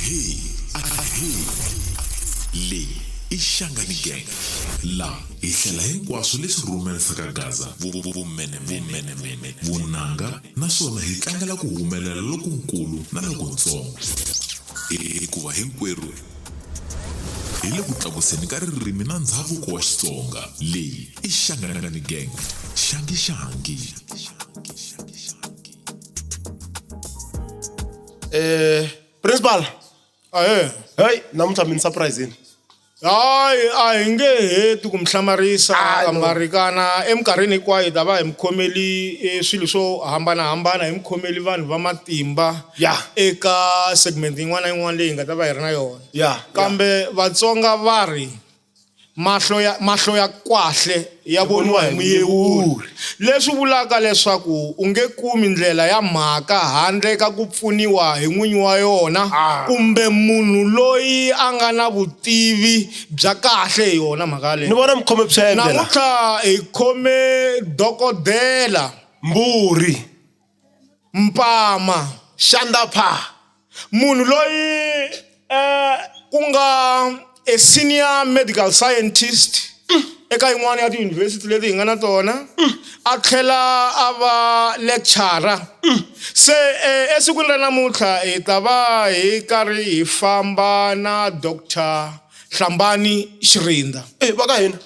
Le Ishangani Gang. La ihlela hinkwaswo leswi rhumerisaka Gaza. Vumene, vunanga naswona hi tlangela ku humelela lokukulu na lokuntsongo. Hikuva hinkwerhu hi le ku tlakuseni ka ririmi na ndhavuko wa Xitsonga. Leyi i Shangani Gang. Shangi. Principal. Hey, namuntlha mi surprise. hayi a hi nge heti ku mihlamarisa kamarikana eminkarhini hinkwayo ta va hi mikhomeli swilo swo hambanahambana hi mikhomeli vanhu va matimba eka segment yin'wana na yin'wana leyi hi nga ta va hi ri na yona kambe Vatsonga va ri mahlo ya kwahle ya voniwa hi muyevuri leswi vulaka leswaku u nge kumi ndlela ya mhaka handle ka ku pfuniwa hi n'winyi wa yona kumbe munhu loyi a nga na vutivi bya kahle hi yona mhaka leyi. Ni vona mkhome pshendela. Namuntlha hi khome dokodela Mburi Mpama Shandapha, munhu loyi ku nga a senior medical scientist eka yin'wana ya ti-university leti hi nga na tona a tlhela a va lecturer se esikwini ra namuntlha hi ta va hi karhi hi famba na Dr. Hlambani Xirinda. va ka hina.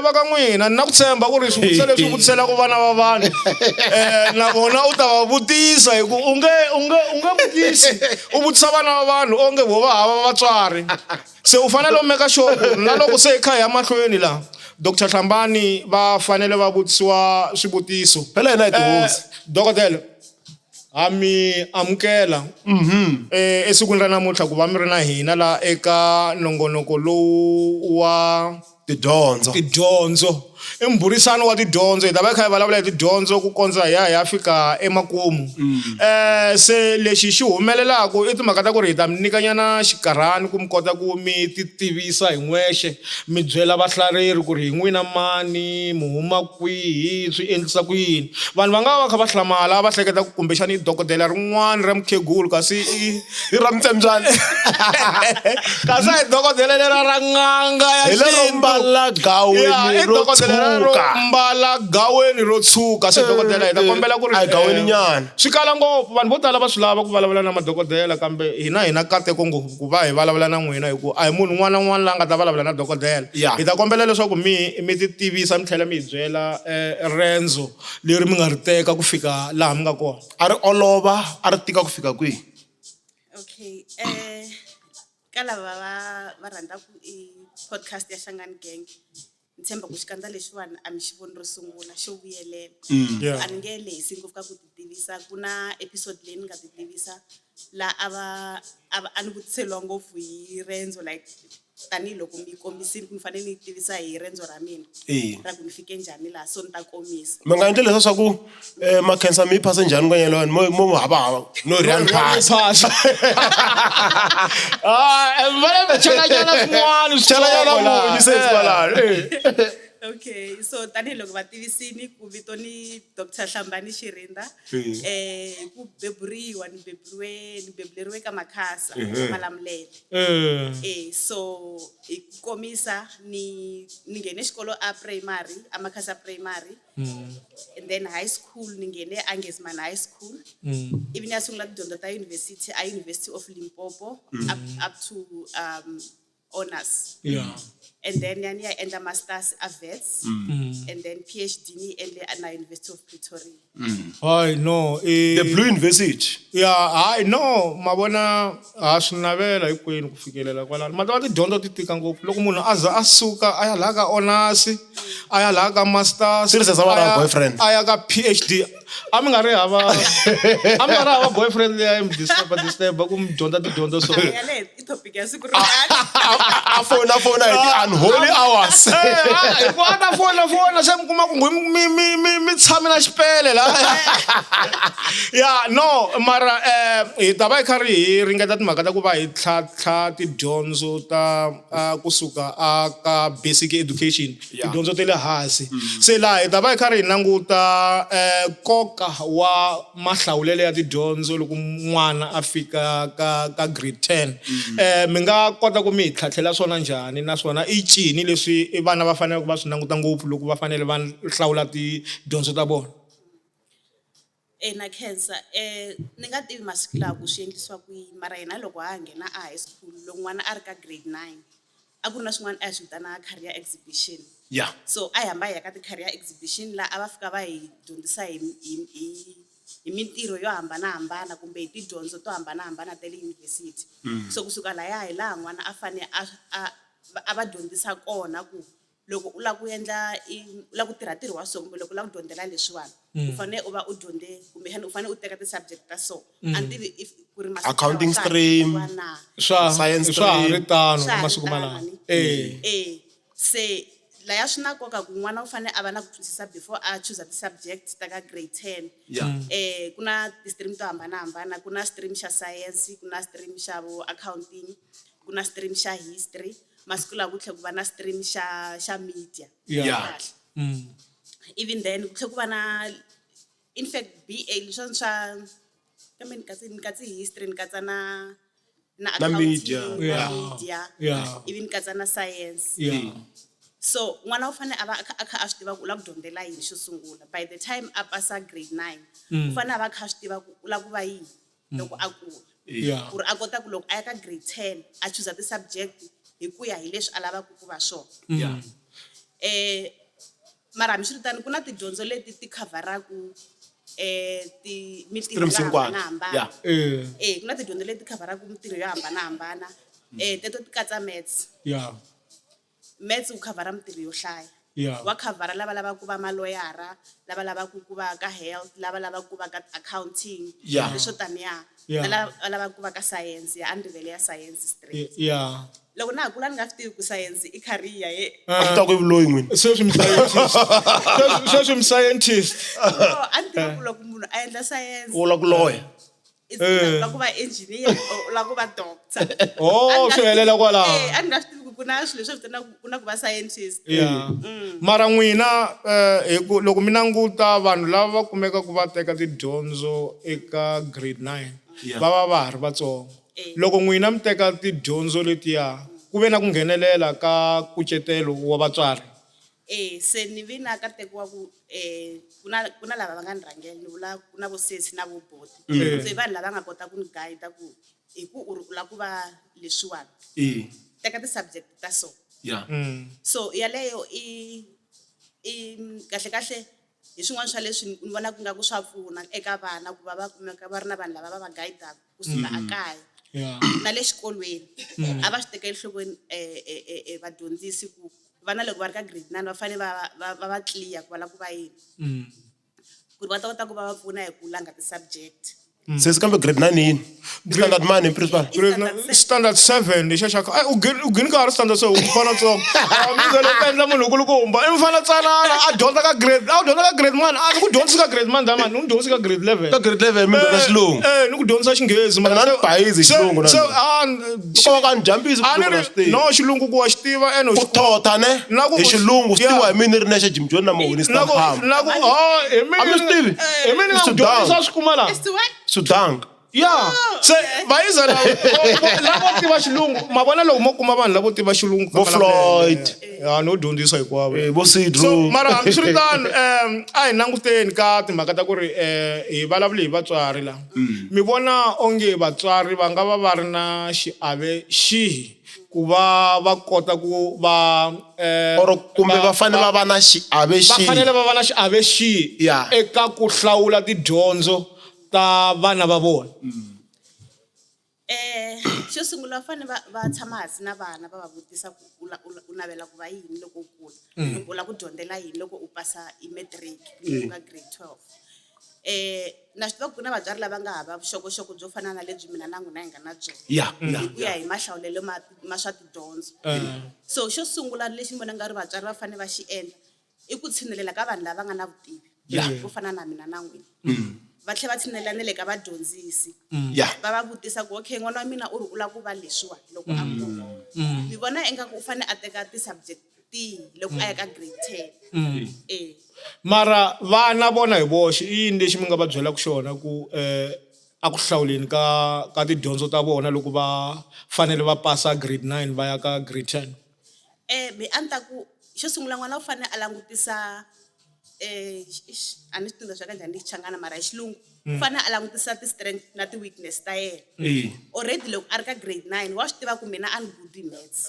Va ka n'wina na ku tshemba ku ri swivutiso leswi vutisela ku vana va vanhu na vona u ta va vutisa hi ku u nge vutisi u vutisa vana va vanhu onge vo va hava vatswari se u fanele u meka sure na loko se hi kha hi ya mahlweni laha Dr. Hlambani va fanele va vutisiwa swivutiso. Phela hina hi tihosi. Dokodela ha mi amukela esikwini ra namuntlha ku va mi ri na hina la eka nongonoko lowu wa tidyondzo i mburisano wa tidyondzo hi ta va hi kha hi vulavula hi tidyondzo ku kondza hi ya fika emakumu se lexi xi humelelaku i timhaka ta ku ri hi ta mi nyikanyana xikarhani ku mi kota ku mi titivisa hi n'wexe mi byela vahlaleri ku ri hi n'wina mani mi huma kwihi swi endlisa ku yini vanhu va nga va kha va hlamala va hleketa ku kumbexana i dokodela rin'wana ra mukhegulu kasi i ra mutsembyana kasi hi dokodela lera ra n'anga ya hi lero mbala gaweni ro mbala gaweni ro tshuka se dokodela hi ta kombela ku ri gaweni nyana swi kala ngopfu vanhu vo tala va swi lava ku vulavula na madokodela kambe hina kateko ngopfu ku va hi vulavula na n'wina hi ku a hi munhu un'wana na un'wana la nga ta vulavula na dokodela hi ta kombela leswaku mi ti tivisa mi tlhela mi hi byela rendzo leri mi nga ri teka ku fika laha mi nga kona. A ri olova a ri tika ku fika kwihi? Okay, ka lava va rhandzaku i podcast ya Shangani Gang ni tshemba ku xikandza lexiwani a mi xi voni ro sungula xo vuyelela a ni nge lehisi ngopfu ka ku ti tivisa ku na episode leyi ni nga ti tivisa la a ni vutiseliwa ngopfu hi rendzo like tanihiloko mi kombisini ku ni fanele ni tivisa hi rendzo ra mina ra ku ni fike njhani laha so ni ta komisa mi nga endli leswa ku makhensa mi yi phase njhani kwanyelani mo hava no run pass Okay, so tanihiloko va tivisini ku vito ni Dr. Hlambani Xirinda ku beburiwa ni bebuleriwe ka Makhasa Malamulele so hi komisa ni nghene xikolo a primary a Makhasa primary and then high school ni nghene Angesman High School even ya sungula tidyondzo ta university a University of Limpopo up to honors and then yani I ended masters at Wits and then PhD ni endle na University of Pretoria. Hayi no the Blue University. Hayi no mavona swi navela hinkwenu ku fikelela kwalano mara tidyondzo ti tika ngopfu loko munhu a za a suka a ya laha ka honors a ya laha ka masters boyfriend a ya ka PhD a mi nga ri hava boyfriend leya mi disturb ku mi dyondza tidyondzo so I topic ya siku rin'wana a fona hi ti unholy hours. Kwata fona se mi kuma ku mi tshame na xipele la. Yeah, no, mara hi ta va hi karhi hi ringeta timhaka ta ku va hi tlhantlha tidyondzo ta kusuka ka basic education, tidyondzo ta le hansi. Se laha hi ta va hi karhi hi languta nkoka wa mahlawulelo ya tidyondzo loko n'wana a fika ka grade 10. Mi nga kota ku mi hi tlhantlhela swona njhani naswona i cini leswi vana va fanele va swi languta ngopfu loko va fanele va hlawula tidyondzo ta vona? Na Khensa ni nga tivi masiku lawa ku swi endlisiwa ku yini mara hina loko ha nghena a high school loko n'wana a ri ka grade 9 a ku ri na swin'wana a hi swi vitana career exhibition. So a hi hamba hi ya ka ti-career exhibition laha a va fika va hi dyondzisa hi mintirho yo hambanahambana kumbe hi tidyondzo to hambanahambana ta le yunivhesiti. So kusuka lahaya hi laha n'wana a fanele a va dyondzisa kona ku loko u lava ku endla u lava ku tirha ntirho wa so kumbe loko u lava ku dyondzela leswiwani u fanele u va u dyondze kumbexana u fanele u teka ti-subject ta so until if ku ri accounting stream, science stream, ri tano masiku malama. Se laya swi na nkoka ku n'wana u fanele a va na ku twisisa before a choose ti-subject ta ka grade 10. Ku na ti-stream to hambanahambana, ku na stream xa science, ku na stream xa vo accounting, ku na stream xa history, masiku lawa ku tlhela ku va na stream xa media. Even then ku tlhela ku va na in fact BA leswiya swa kambe ni katsi history ni katsa na accounting na media, even katsa na science. So n'wana u fanele a va a kha a swi tiva ku u lava ku dyondzela yini xo sungula. By the time a pasa grade 9 u fanele a va a kha a swi tiva ku u lava ku va yini loko a kula, ku ri a kota ku loko a ya ka grade 10 a choose ti-subject hi ku ya hi leswi a lavaka ku va swona. Mara hambiswiritano ku na tidyondzo leti ti khavharaku mintirho yo hambanahambana. Ku na tidyondzo leti khavharaku mintirho yo hambanahambana teto ti katsa maths. Maths u khavhara mintirho yo hlaya, wa khavhara lava lavaka ku va maloyara, lava lavaka ku va ka health, lava lavaka ku va ka accounting, leswo taniya na lava lavaka ku va ka science ya andivele ya science stream. Loko na ha kula ni nga swi tivi ku science i career a ku ta ku vuloyi n'wini sweswi mi-scientist. A ni tiva ku loko munhu a endla science u lava ku loya u lava ku va engineer u lava ku va doctor. Swi helela kwalaho. A ni nga swi tivi ku ku na swilo leswi vitanaka ku na ku va scientist. Mara n'wina loko mi languta vanhu lava va kumekaka va teka tidyondzo eka grade 9 va ha ri vatsongo. Loko n'wina mi teka tidyondzo letiya ku ve na ku nghenelela ka nkucetelo wa vatswari. Se ni vi na katekiwa ku ku na lava va nga ni rhangela ni vula ku na vosesi na voboti. So hi vanhu lava nga kota ku ni guide ku hi ku u lava ku va leswiwani teka ti-subject ta so. So yaleyo i kahle hi swin'wana swa leswi ni vona ku nga ku swa pfuna eka vana ku va kumeka va ri na vanhu lava va va guidaka kusuka ekaya na le xikolweni. A va swi tekeli enhlokweni vadyondzisi ku vana loko va ri ka grade 9 va fanele va clear ku va lava ku va yini ku ri va ta kota ku va va pfuna hi ku langa ti-subject. Se kambe grade 9 yini standard mani principal standard 7 lexa xa u gini ka ha ri standard 7 u fana tsongo mi zele ku endla munhu kulukumba i fana tsanana a dyondza ka grade man a ni ku dyondzisa ka grade man dama ni ku dyondzisa ka grade 11 ka grade 11 mi dyondza xilungu ni ku dyondzisa xinghezi mara na bayizi xilungu na ko ka njambisi ku no xilungu ku wa xi tiva ene u thotha ne hi xilungu swi tiwa hi mini ri nexe Jim John na Mawini Stampam na ku hi mini na ku dyondzisa swi kuma la Sudan. Se bayiza lavo tiva xilungu mavona loko mo kuma vanhu lavo tiva xilungu vo Floyd no dyondzisa hinkwavo vo Sidro. So mara hambiswiritano a hi languteni ka timhaka ta ku ri hi vulavule hi vatswari la mi vona onge vatswari va nga va ri na xiave xihi ku va kota ku va or kumbe va fanele va va na xiave xihi va fanele va va na xiave xihi eka ku hlawula tidyondzo ta vana va vona. Xo sungula va fanele va tshama hansi na vana va va vutisa ku u navela ku va yini loko u kula, u lava ku dyondzela yini loko u pasa i matric ka grade na swi tiva ku na vatswari lava nga hava vuxokoxoko byo fana na lebyi mina na n'wina hi nga na byona Yeah, hi ku ya hi mahlawulelo ma swa tidyondzo so xo sungula lexi ni vona nga ri vatswari va fanele va xi endla i ku tshinelela ka vanhu lava nga na vutivi vo fana na mina na n'wina va tlhela va tshinelela na le ka vadyondzisi va va vutisa ku okay n'wana wa mina u ri u lava ku va leswiwa loko a kula ni vona ingaku u fanele a teka ti-subject tihi loko a ya ka grade 10 mara vana vona hi voxe i yini lexi mi nga va byelaka xona ku a ku hlawuleni ka tidyondzo ta vona loko va fanele va pasa grade 9 va ya ka grade 10 me a ni ta ku xo sungula n'wana u fanele a langutisa a ni swi tiva swa ka njhani xichangana mara hi xilungu u fanele a langutisa ti-strength na ti-weakness ta yena already loko a ri ka grade 9 wa swi tiva ku mina a ni good hi maths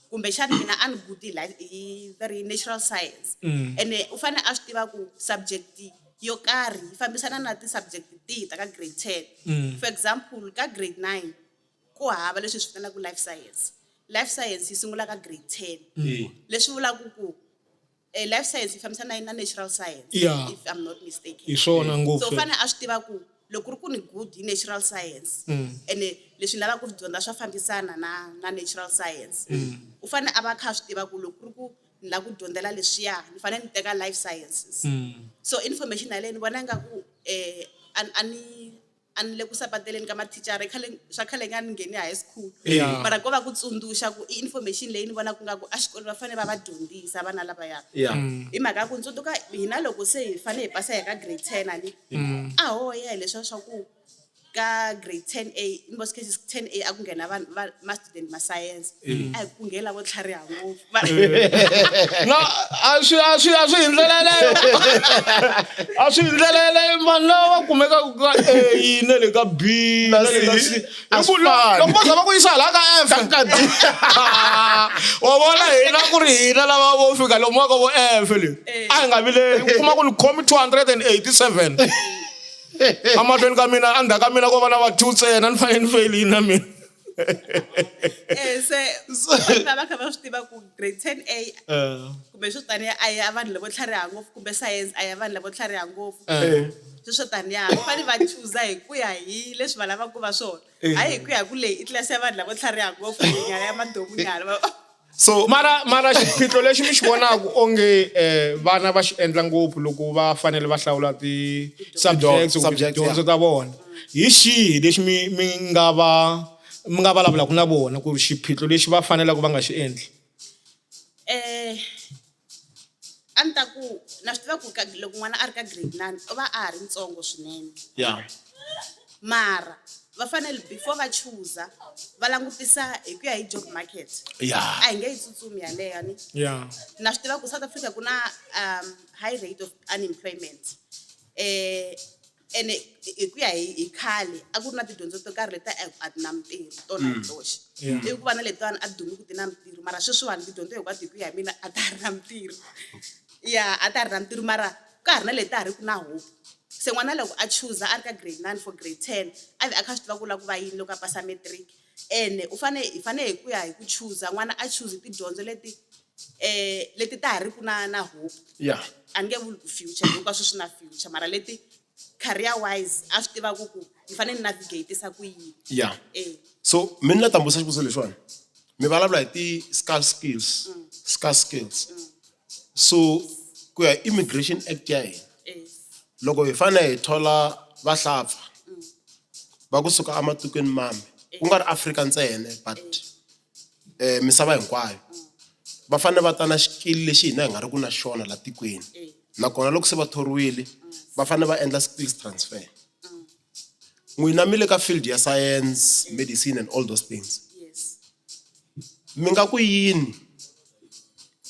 kumbe xana mina a ni good hi very natural science ene u fanele a swi tiva ku subject yo karhi yi fambisana na ti-subject tihi ta ka grade 10 for example ka grade 9 ku hava leswi swi vitanaka life science yi sungula ka grade 10 leswi vulaka ku life science yi fambisana na natural science if I'm not mistaken hi swona ngopfu so u fanele a swi tiva ku loko ri ku ni good hi natural science ene leswi ni lavaka ku swi dyondza swa fambisana na natural science u fanele a va kha a swi tiva ku loko ri ku ni lava ku dyondzela leswiya ni fanele ni teka life sciences so information yaleyo ni vona ingaku a ni le ku sapateleni ka mathicara swa khale nga ni ngheni high school mara ko va ku tsundzuxa ku i information leyi ni vonaka ngaku a xikolweni va fanele va va dyondzisa vana lavaya hi mhaka ya ku tsundzuka hina loko se hi fanele hi pasa hi ka grade 10 ani a hoya hi leswiya swa ku ka grade 10A in most cases 10A a ku nghena ma-student ma-science a hi ku nghena vo tlhariha ngopfu no a swi hi ndlela leyo a swi hi ndlela leyo vanhu lava va kumekaka ka A na le ka B na le ka C loko va za va ku yisa hala ka F wa vona hina ku ri hina lava vo fika lomu wa ka vo F le a hi nga vileli u kuma ku ni khomi 287 amahlweni ka mina endzhaku ka mina ko va na va 2 ntsena ni fanele ni feyilini na mina se va kha va swi tiva ku grade 10A kumbe swo taniya a ya vanhu lavo tlhariha ngopfu kumbe science a ya vanhu lavo tlhariha ngopfu swo taniya va fanele va chuza hi ku ya hi leswi va lavaka ku va swona hayi hi ku ya ku leyi i tlilasi ya vanhu lavo tlhariha ngopfu nyala ya madomu nyala so mara xiphiqo lexi mi xi vonaka onge vana va xi endla ngopfu loko va fanele va hlawula ti-subjects tidyondzo ta vona hi xihi lexi mi nga vulavulaka na vona ku ri xiphiqo lexi va fanelaka va nga xi endli a ni ta ku na swi tiva ku loko n'wana a ri ka grade 9 u va a ha ri ntsongo swinene mara va fanele before va chuza va langutisa hi ku ya hi job market a hi nge yi tsutsumi yaleyo ni na swi tiva ku South Africa ku na high rate of unemployment ene hi ku ya hi khale a ku ri na tidyondzo to karhi leti a ti na mintirho tona hi toxe ivi ku va na letiwani a dumi ku ti na mintirho mara sweswiwani tidyondzo hinkwato hi ku ya hi mina a ta ha ri na mintirho a ta ha ri na mintirho mara ka ha ri na leti a ha ri ku na hope se n'wana loko a chuza a ri ka grade 9 for grade 10 a vi a kha swi tiva ku lava ku va yini loko a pasa matric ene hi fanele hi ku ya hi ku chuza n'wana a chuzi tidyondzo leti ta ha ri ku na hope a ni nge vuli ku future hinkwaswo swi na future mara leti career wise a swi tivaka ku ni fanele ni navigatisa ku yini so mi ni la tambusa xivuso lexiwani mi vulavula hi ti-scarce skills so ku ya immigration act ya hina loko hi fanele hi thola vahlampfa va kusuka ematikweni mambe ku nga ri Afrika ntsena but misava hinkwayo va fanele va ta na xikili lexi hina hi nga ri ku na xona la tikweni nakona loko se va thoriwile va fanele va endla skills transfer n'wina mi le ka field ya science medicine and all those things mi nga ku yini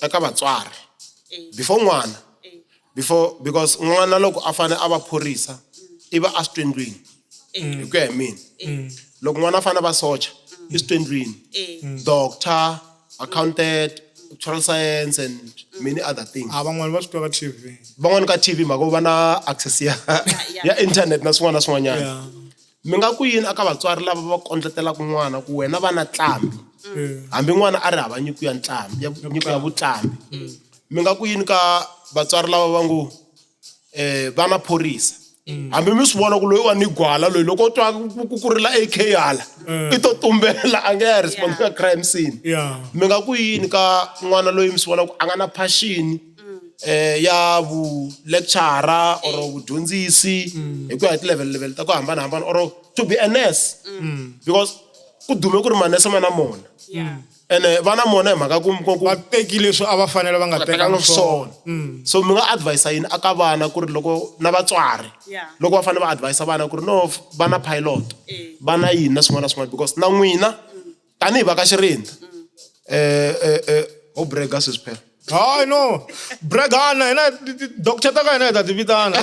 eka vatswari because n'wana loko a fanele a va phorisa i va a swi twendlwini hi ku ya hi mina loko n'wana a fanele va socha i swi twendlwini doctor accountant actual science and many other things van'wana va swi twa ka TV van'wana ka TV mako va na access ya internet na swin'wana na swin'wanyana mi nga ku yini aka vatswari lava va kondletelaka n'wana ku wena va na ntlambi hambi n'wana a ri hava nyiko ya ntlambi nyiko ya vutlambi mi nga ku yini ka vatswari lava va ngo va na phorisa hambi mi swi vona ku loyi wa ni gwala loyi loko twa ku rila AK hala i to tumbela a nge ya respond ka crime scene mi nga ku yini ka n'wana loyi mi swi vona ku a nga na passion ya vu lecturer or vudyondzisi hi ku ya hi ti-level ta ku hambanahambana or to be a nurse because ku dume ku ri manese ma na mona ene va na mona hi mhaka ku va teki leswi a va fanele va nga tekanga swona so mi nga advise yini aka vana ku ri loko na vatswari loko va fanele va advise vana ku ri no va na pilot va na yini na swin'wana na swin'wana because na n'wina tanihi va ka xirinda ho brega sweswiphela hayi no bregana hina doctor ta ka hina hi ta ti vitana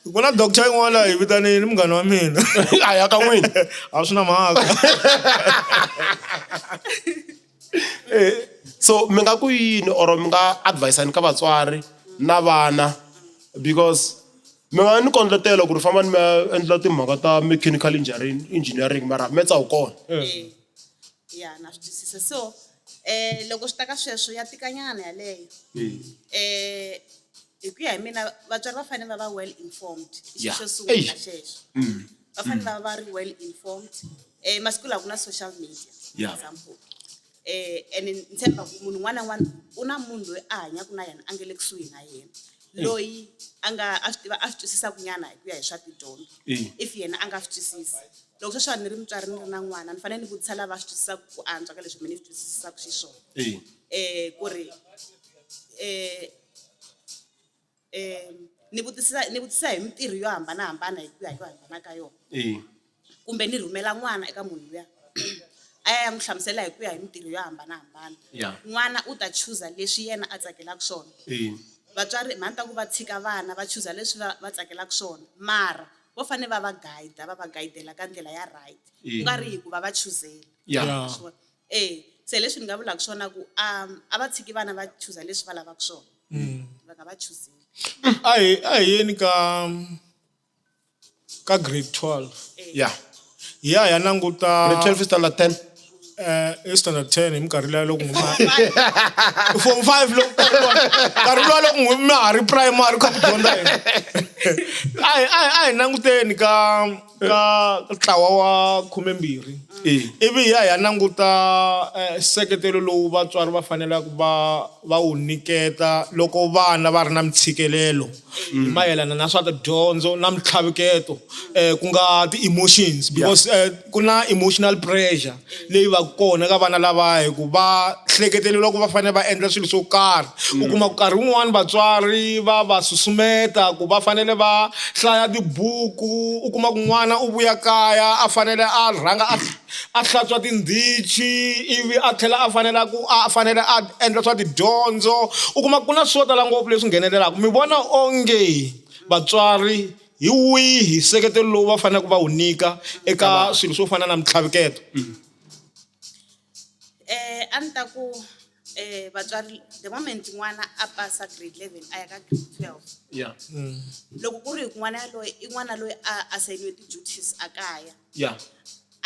ku na doctor yin'wana laha hi vitaneni munghana wa mina a ya ka n'wina a swi na mhaka so mi nga ku yini or mi nga advise-ani ka vatswari na vana because mi nga ni kondletela ku ri famba ni mi ya endla timhaka ta mechanical engineering mara metsa wu kona ya na swi twisisa so loko swi ta ka sweswo ya tikanyana yaleyo hi ku ya hi mina vatswari va fanele va va well informed xo sungula xexo va fanele va va ri well informed masiku lawa ku na social media for example and ni tshemba ku munhu un'wana na un'wana u na munhu loyi a hanyaka na yena a nge le kusuhi na yena loyi a swi twisisaka nyana hi ku ya hi swa tidyondzo if yena a nga swi twisisi loko sweswiwani ni ri mutswari ni ri na n'wana ni fanele ni vutisa lava swi twisisaka ku antswa ka leswi mina ni swi twisisaka xiswona ku ri ni vutisa hi mintirho yo hambanahambana hi ku ya hi ku hambana ka yona kumbe ni rhumela n'wana eka munhu luya a ya n'wi hlamusela hi ku ya hi mintirho yo hambanahambana n'wana u ta chuza leswi yena a tsakelaka swona vatswari mhani ta ku va tshika vana va chuza leswi va tsakelaka swona mara vo fanele va va gayidela ka ndlela ya right ku nga ri hi ku va va chuzela se leswi ni nga vulaka swona ku a va tshiki vana va chuza leswi va lavaka swona va nga va chuzeli a hi yeni ka grade 12 ya languta grade 12 standard 10 i standard 10 hi minkarhi leyi loko form 5 loko nkarhi luwa loko ma ha ri primary ka ku dyondza a hi languteni ka ntlawa wa 12 ivi hi languta seketelo lowu vatswari va faneleke va wu nyiketa loko vana va ri na mintshikelelo hi mayelana na swa tidyondzo na mintlhaviketo ku nga ti-emotions because ku na emotional pressure leyi va kona ka vana lava hi ku va hleketele loko va fanele va endla swilo swo karhi u kuma ku nkarhi wun'wani vatswari va susumeta ku va fanele va hlaya tibuku u kuma ku n'wana u vuya kaya a fanele a rhanga a hlantswa tindhichi ivi a tlhela a fanele a endla swa tidyondzo u kuma ku na swo tala ngopfu leswi nghenelelaka mi vona onge vatswari hi wihi seketelo lowu va faneleke va wu nyika eka swilo swo fana na mintlhaviketo a ni ta ku vatswari the moment n'wana a pasa grade 11 a ya ka grade 12 loko ku ri hi n'wana yaloyi i n'wana loyi a asayiniwe ti-duties a kaya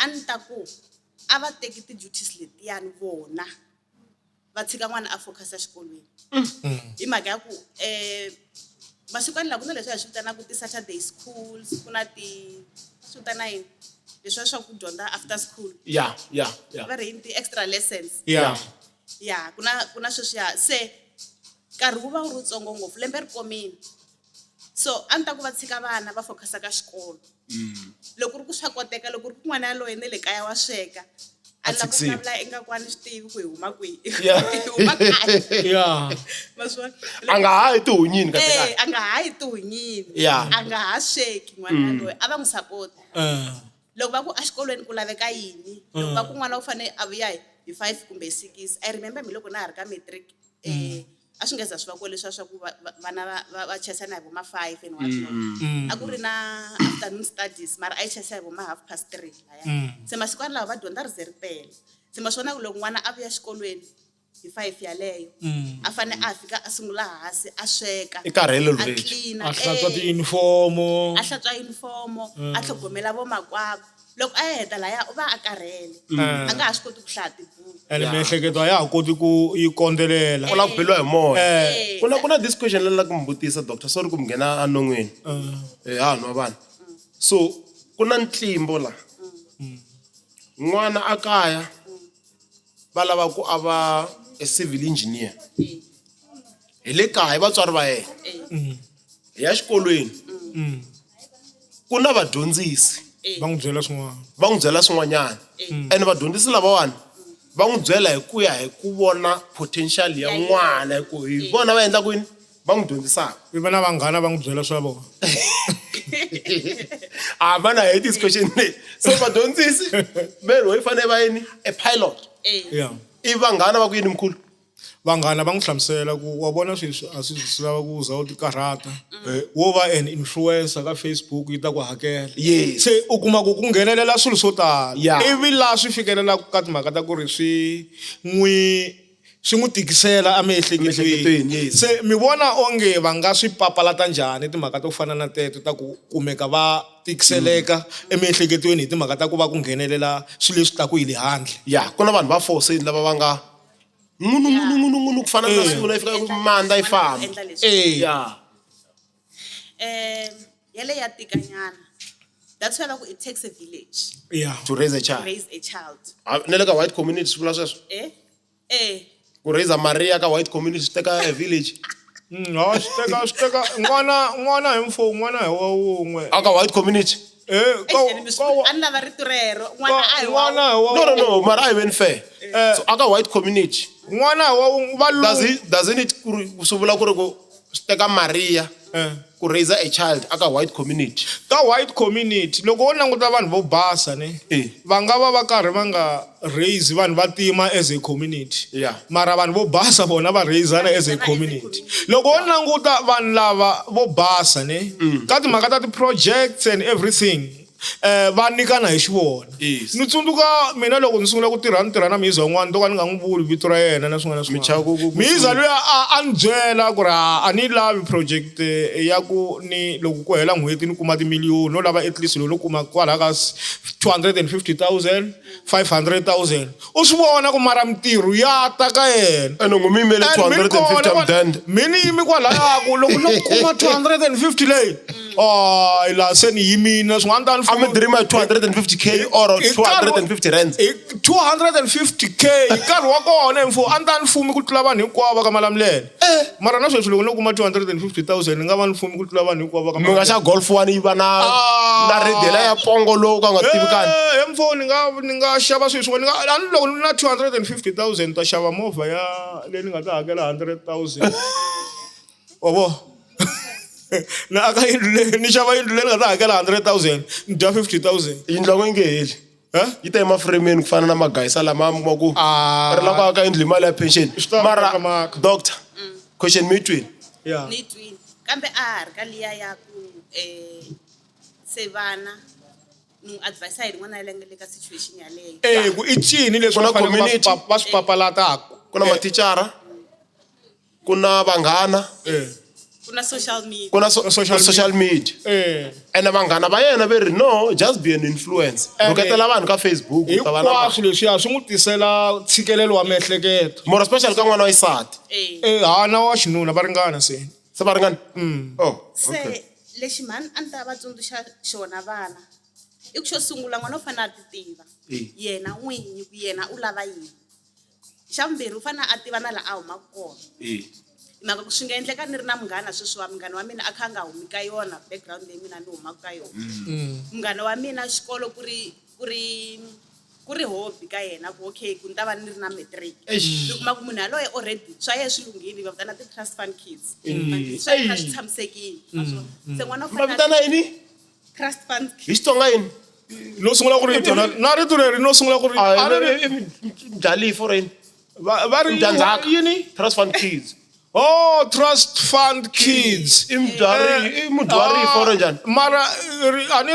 a ni ta ku a va teki ti-duties letiyani vona va tshika n'wana a focus exikolweni hi mhaka ya ku masikwana laha ku na leswi hi swi vitanaka ti-Saturday schools ku na swi vitana yini leswiya swa ku dyondza after school va ri yini ti-extra lessons ku na sweswiya se nkarhi wu va wu ri wutsongo ngopfu lembe ri komile so a ni ta ku va tshika vana va focusa ka xikolo loko ri ku swa koteka loko ri ku n'wana yaloye ne le kaya wa sweka a lava ku vulavula ingaku a ni swi tivi ku hi huma kwihi hi huma kaya a nga hayi tihunyini a nga hayi tihunyini a nga ha sweki n'wana yaloye a va n'wi sapota loko va ku exikolweni ku laveka yini loko va ku n'wana u fanele a vuya hi 5 kumbe 6 I remember mi loko na ha ri ka matric a swi nga za swi va ku leswiya swa ku vana va chesana hi voma 5 and whatnot a ku ri na afternoon studies mara a yi chesa hi voma 3:30 laya se masikwana lawa va dyondza ri ze ri pele se ma swona ku loko n'wana a vuya xikolweni hi 5 yaleyo a fanele a fika a sungula hansi a sweka i karhele a clean a hlantswa tiyunifomo a hlantswa yunifomo a tlhogomela vomakwavo loko a heta laya u va a karhele a nga ha swi koti ku hlaya tibuku ene miehleketo a ya ha koti ku yi kondzelela ku la ku beliwa hi moya Eh. ku na this question leyi la ku mi vutisa doctor sorry ku mi nghena anon'wini ha nwa vanhu so ku na ntlimbo la n'wana a kaya va lava ku a va a civil engineer hi le kaya hi vatswari va yena hi ya xikolweni ku na vadyondzisi va n'wi byela swin'wana va n'wi byela swin'wanyana and vadyondzisi lavawani va n'wi byela hi ku ya hi ku vona potential ya n'wana hi ku hi vona va endla kwini va n'wi dyondzisaka i va na vanghana va n'wi byela swa vona a va na hate this question leyi so vadyondzisi meri wo yi fanele va yini a pilot ya i vanghana va ku yini mkhulu vanghana va n'wi hlamusela ku wa vona sweswi a swi lava ku za u ti karhata wo va an influencer ka Facebook yi ta ku hakela Yes. se u kuma ku nghenelela swilo swo tala Yeah. ivi laha swi fikelelaka ka timhaka ta ku ri swi n'wi tikisela Emiehleketweni, emiehleketweni yes. se mi vona onge va nga swi papalata njhani timhaka to fana na teto ta ku kumeka va tikiseleka emiehleketweni hi timhaka ta ku va ku nghenelela swilo leswi taku hi le handle ya ku na vanhu va forseni lava va nga ngunu ku fana na swivula yi fika ku mandla yi famba endla leswi ya yale ya tikanyana that's why va ku it takes a village ya to raise a to child raise a child ne le ka white community swi vula sweswo ku raise maria ka white community swi teka a village swi teka n'wana hi mfumo n'wana hi wa wun'we aka white community a ni lava rito rero n'wana a hi wa n'wana hi wa no mara a hi veni fair so aka white community n'wana hi wa wun'we doesn't it swi vula ku ri ku swi teka maria ku raise a child aka white community ka white community loko wo languta vanhu vo basa ne va nga va karhi va nga raise vanhu va tima as a community Yeah. mara vanhu vo basa vona va raisana as a community loko wo languta vanhu lava vo basa ne ka timhaka ta ti-projects and everything va nyikana hi xivona Yes. ni tsundzuka mina loko ni sungula ku ni tirha na miza wun'wana to ka ni nga n'wi vuli vito ra yena na swin'wana na Michavo swin'wana ku- miza luya a ni byela ku ri a ni lavi project ya ku ni loko ku hela n'hweti ni kuma timiliyoni no lava at least loko no kuma kwalaha ka 250,000 500,000 u swi vona ku mara mintirho ya ta ka yena ene n'wi mi yimele 250 amdand mini yimi kwalaya ku loko no kuma 250 leyi la se ni yimile swin'wana ta ni a mi dirima hi 250k or 250 rands 250k hi nkarhi wa kona mfu a ni ta ni fumi ku tlula vanhu hinkwavo ka malamulele mara na sweswi loko no kuma 250,000 ni nga va ni fumi ku tlula vanhu hinkwavo ka mi nga xa golf one yi va na redela ya pongo lowu ka nga tivikani mfu ni nga xava swilo swin'wana a ni loko ni na 250,000 ta xava movha ya leyi ni nga ta hakela 100,000 wavo na aka yindlu leyi ni xava yindlu leyi ni nga ta hakela 100,000 ni dya 50,000 yindlu yangu yi nge heli yi ta emafremeni ku fana na magayisa lama ma ku ri lava ku aka yindlu hi mali ya pension Swi ta mara maka maka. doctor question mi yi twini ya ni twini kambe a ha ri ka liya ya ku se vana ni n'wi advise hi rin'wana ya le ka situation yaleyo ku i cini leswi Ku na va fanele community. va swi papalataka ku na mathicara ku na vanghana ku na social media ku na Social social media ene vanghana va yena ve ri no just be an influence rhuketela vanhu ka Facebook u ta va na hinkwaswo leswiya swi n'wi tisela ntshikelelo wa miehleketo more especially ka n'wana wa xisati hana wa xinuna va ringana se se va ringani oh se lexi mhani a ni ta va tsundzuxa xona vana i ku xo sungula n'wana u fanele a ti tiva yena n'winyi ku yena u lava yini xa vumbirhi u fanele a tiva na laha a humaka kona hi mhaka ku swi nga endleka ni ri na munghana sweswi wa munghana wa mina a kha a nga humi ka yona background leyi mina ni humaka ka yona munghana wa mina xikolo ku ri hobby ka yena ku okay ku ni ta va ni ri na matric ni kuma ku munhu yaloye already swa yena swi lunghile va vitana ti-trust fund kids swa yena swi tshamisekile se n'wana u va vitana yini trust fund kids hi xitsonga yini no sungula ku ri na rito leri no sungula ku ri mjalifo reni va ri Mdandzaka. yini trust fund kids Oh, trust fund kids. I mudyuhari for njhani? Mara a ni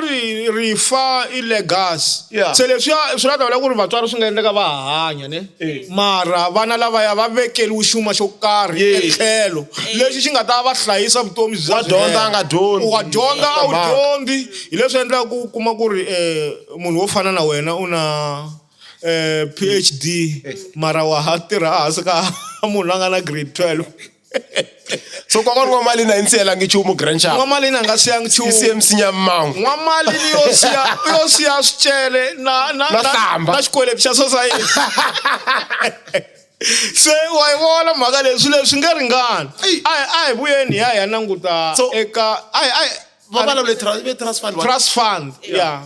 rifa i legacy. Yeah. Se leswiya swi la ta vula ku ri vatswari swi nga endleka va hanya ne. Mara vana lavaya va vekeliwe xuma xo karhi etlhelo lexi xi nga ta va hlayisa vutomi bya Wa dyondza a nga dyondzi. Wa dyondza a wu dyondzi hi leswi endlaka ku kuma ku ri munhu wo fana na wena u na PhD mara wa ha tirha hansi ka munhu a nga na grade 12. So kokwana N'wamali na insiyelangi nchumu grandchild. N'wamalini a nga siyangi nchumu. CMC Nyamangu. N'wamalini yo siya swicele na hlamba. na xikweleti xa society. Se wa yi vona mhaka leswi nga ringani. A hi vuyeni ya languta eka Trust fund. trust fund. Yeah.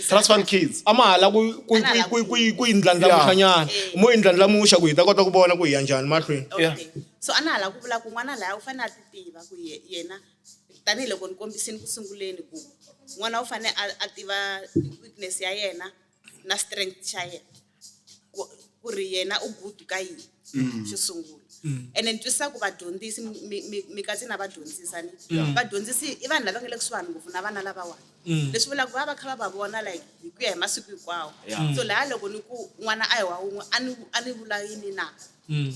Trust fund kids. Amahala ku indlandlamuxanyana. Mo indlandlamuxa ku hi ta kota ku vona ku hi ya njhani mahlweni. Okay. So ana hala ku vula ku n'wana laya u fanele a ti tiva ku yena tanihiloko ni kombisini ku sunguleni ku n'wana u fanele a tiva weakness ya yena na strength xa yena ku ri yena u good ka yini xo sungula. And then twisisa ku vadyondzisi mi katsi na vadyondzisa ni vadyondzisi i vanhu lava nga le kusuhani ngopfu na vana lavawani leswi vulaka va kha va vona like hi ku ya hi masiku hinkwawo so laha loko ni ku n'wana a hi wa wun'we a ni vula yini na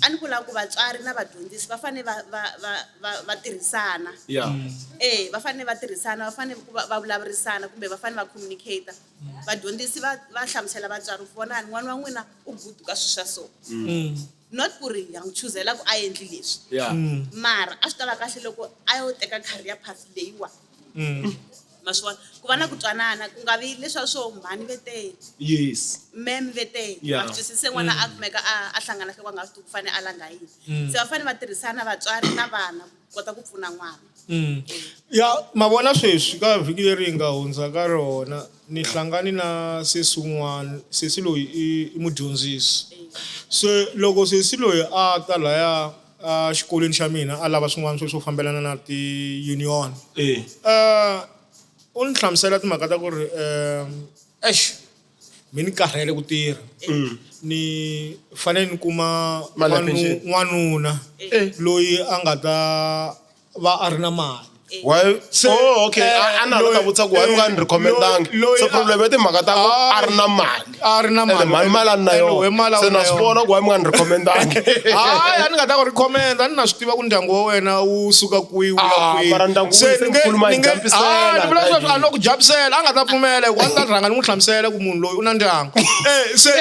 a ni vula ku vatswari na vadyondzisi va fanele va tirhisana va fanele va tirhisana va fanele va vulavurisana kumbe va fanele va communicate vadyondzisi va hlamusela vatswari vonani n'wana wa n'wina u good ka swilo swa so not ku ri ya n'wi chuzela ku a endli leswi mara a swi ta va kahle loko a yo teka career path leyiwa ma swi vona ku va na ku twanana ku nga vi leswa swo mhani ve tele mem ve tele va twisise n'wana a kumeka a hlangana ka nga swi ku fanele a langa yini se va fanele va tirhisana vatswari na vana ku kota ku pfuna n'wana ya ma vona sweswi ka vhiki leri nga hundza ka rona ni hlangani na sesi loyi i mudyondzisi se loko sesi loyi a ta laya xikolweni xa mina a lava swin'wana swo fambelana na ti-union u ni hlamusela timhaka ta ku ri mi ni karhele ku tirha ni fanele ni kuma n'wanuna loyi a nga ta va a ri na mali Okay. Ana lo ta vutsa ku why mi nga ni recommendanga. So problem ya timhaka ta ku a ri na mali. Mali na yona. Se na swi vona ku why mi nga ni recommendanga. A ni nga ta ku recommenda ni na swi tiva ku ndyangu wa wena wu suka kwihi wu ya kwihi. Mara ndyangu wu khuluma hi jampisela. Ni vula leswaku a no ku jampisela a nga ta pfumela ku a ni ta rhanga ni n'wi hlamusela ku munhu loyi u na ndyangu. Se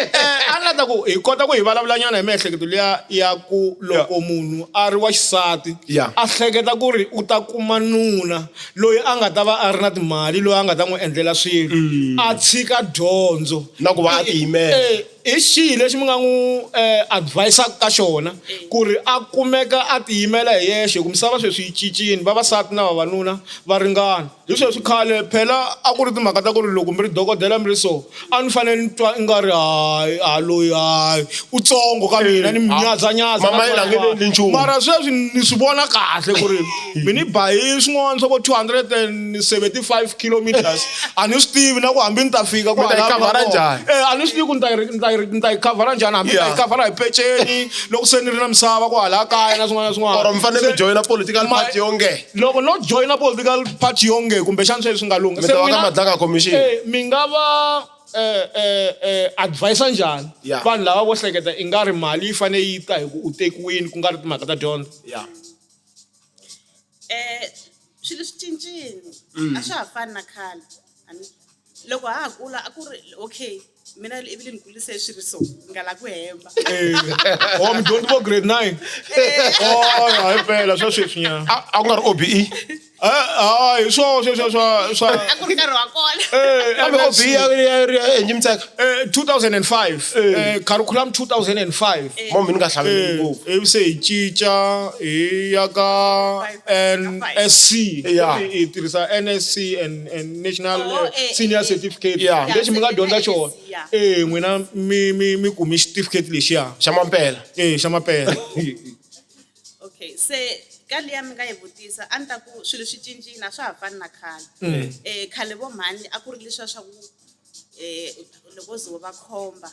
a ni ta ku hi kota ku hi vulavulanyana hi miehleketo liya ya ku loko munhu a ri wa xisati a hleketa ku ri u ta kuma nuna loyi a nga ta va a ri na timali loyi a nga ta n'wi endlela swilo a tshika dyondzo na ku va a tiyimela i xihi lexi mi nga n'wi advise-aka ka xona ku ri a kumeka a tiyimela hi yexe ku misava sweswi yi cincile vavasati na vavanuna va ringana hi sweswi khale phela a ku ri timhaka ta ku ri loko mi ri dokodela mi ri so a ni fanele ni twa i nga ri loyi u tsongo ka mina ni nyadzanyaza mara sweswi ni swi vona kahle ku ri mi ni ba hi swin'wana swa vo 275 kilometers a ni swi tivi na ku hambi ni ta fika a ni swi tivi ku ni ta yi khavhara njhani hambi ta yi khavhara hi peceni loko se ni ri na misava ku hala kaya na swin'wana na swin'wana mi fanele mi joyina political party yonge loko no joyina political party yonge kumbe xana sweswi swi nga lunga madlaka commission mi nga va advise njhani vanhu lava vo hleketa i nga ri mali yi fanele yi ta hi ku u tekiwini ku nga ri timhaka ta dyondzo swilo swi cincile a swa ha fani na khale loko ha ha kula a ku ri okay mina ivi ni kurise swilo so nga la ku hemba mi dyondzi vo grade 9 hayi phela swa sweswinyana a ku nga ri OBE hayi swa a ku ri nkarhi wa kona kambe OBE ya Njimtseka 2005 curriculum 2005 mo mi nga hlameli ngopfu ivi se hi cinca hi ya ka NSC hi tirhisa NSC and National Senior Certificate lexi mi nga dyondza xona n'wina mi kumi certificate lexiya xa mampela xa mampela okay se ka liya mi nga yi vutisa a ni ta ku swilo swi cincile a swa ha fani na khale khale vo mhani a ku ri leswiya swa ku loko zo va khomba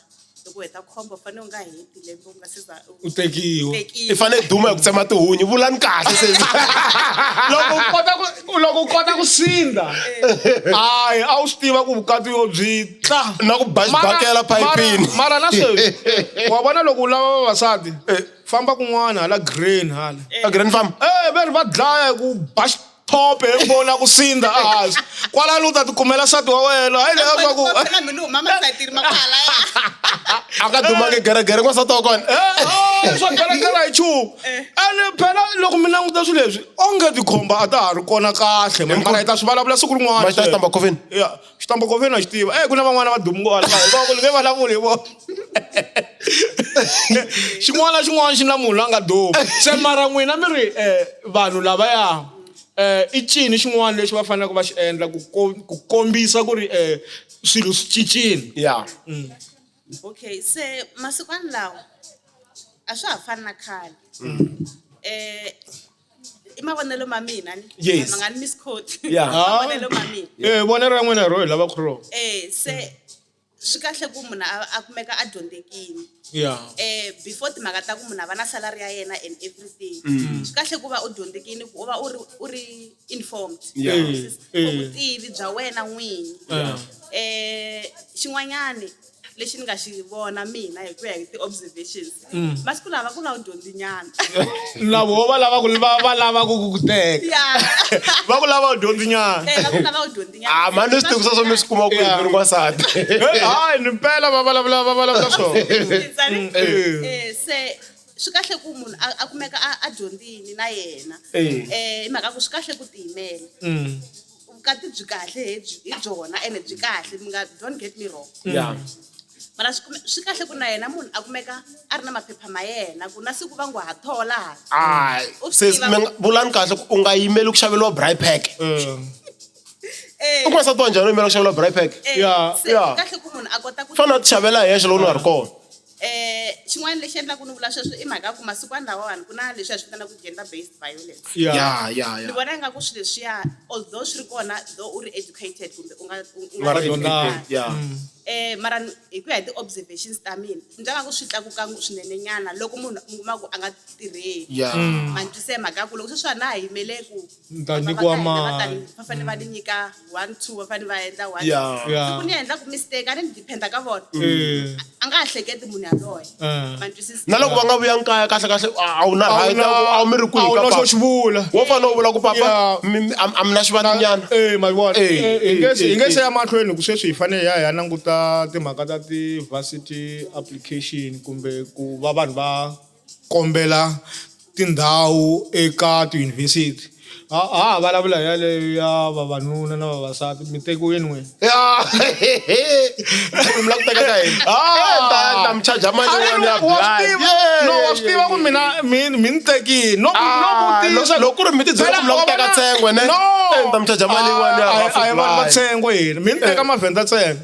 loko u heta khombo u fanele u nga heti lembe u nga se za u tekiwe I fanele duma hi ku tsema tihunyi vulani kahle se loko u kota ku sinda hayi a wu swi tiva ku vukati yo byi tla na ku bakela phayipini mara na sweswi wa vona loko u lava vavasati famba kun'wana hala green hala a grand farm ve ri va dlaya hi ku ba xithope hi vona ku sinda ehansi kwalano u ta tikumela nsati wa wena hayi leya swa ku a ka dumangi geregere n'wansati wa kona swa geregere hi chumu ene phela loko mi languta swilo leswi onge tikhomba a ta ha ri kona kahle mara hi ta swi vulavula siku rin'wana ma xi ta xitamba coffin ya xitambo kofeni a xi tiva ku na van'wana va dumu ngwala nge vulavuli hi vona xin'wana na xin'wana xi na munhu la nga dumi se mara n'wina mi ri vanhu lavaya I cini xin'wana lexi va faneleke va xi endla ku kombisa ku ri swilo swi cincile ya okay se masikwana lawa a swa ha fani na khale I mavonelo ma mina ni Yes. ma nga ni misquote Yeah. mavonelo ma mina vonelo ra n'wina hi ro hi lava ku ro se swi kahle ku munhu a kumeka a dyondzekile ya before timhaka ta ku munhu a va na salary ya yena and everything swi kahle ku va u dyondzekile ku u va u ri informed vutivi bya wena n'wini xin'wanyani lexi ni nga xi vona mina hi ku ya hi ti-observations masiku lava ku na udyondzinyana na vo va lava ku teka ya va ku lava u dyondzinyana va ku lava udyondzinyana mani swi tivi swo mi swi kuma ku hi ri n'wansati hayi ni mpela va vulavula swona se swi kahle ku munhu a kumeka a dyondzini na yena hi mhaka ku swi kahle ku tiyimela vukati byi kahle hi byona ene byi kahle mi nga don't get me wrong ya mara swi kahle ku na yena munhu a kumeka a ri na maphepha ma yena ku na siku va ngo ha thola ay se vulani kahle u nga yimeli ku xaveliwa braai pack u n'wansati wa njhani u yimela ku xaveliwa braai pack se Yeah. kahle ku munhu a kota ku fanele a ti xavela hi yexe loko ni nga ri kona xin'wana lexi endlaku ni vula sweswo i mhaka ku masikwana lawawani ku na leswi a swi vitanaka gender based violence ya ni vona ingaku swilo leswiya although swi ri kona though u ri educated kumbe u nga ri dyondzanga. ya mara hi ku ya hi ti-observations ta mina ni twa nga ku swi tlakuka swinene nyana loko munhu mi kuma ku a nga tirheli ya mantwise mhaka ku loko sweswi a na ha yimele ku ta nyikiwa va fanele va ni nyika 1 2 va fanele va endla 1 ya siku ni endla ku mistake a ni ni dependa ka vona a nga ha hleketi munhu yaloye mantwisisi na loko va nga vuya nkaya kahle a wu na right a wu mi ri kwihi ka swo papa xi vula wo fanele u vula ku papa a mi na xivandanyana ma vona hi nge se ya mahlweni ku sweswi hi fanele hi ya languta timhaka ta ti-varsity application kumbe ku va vanhu va kombela tindhawu eka tiyunivhesiti ha vulavula hi yaleyo ya vavanuna na vavasati mi tekiweni n'wina ya mi la ku teka ka hina ta mi charger mali yin'wana ya blind wa swi tiva ku mina mi ni tekini no vutisa loko ku ri mi ti byela ku mi la ku teka tsengwe ne ta mi charger mali yin'wana ya a hi vanhu va ntsengo hina mi ni teka mavhenda ntsengo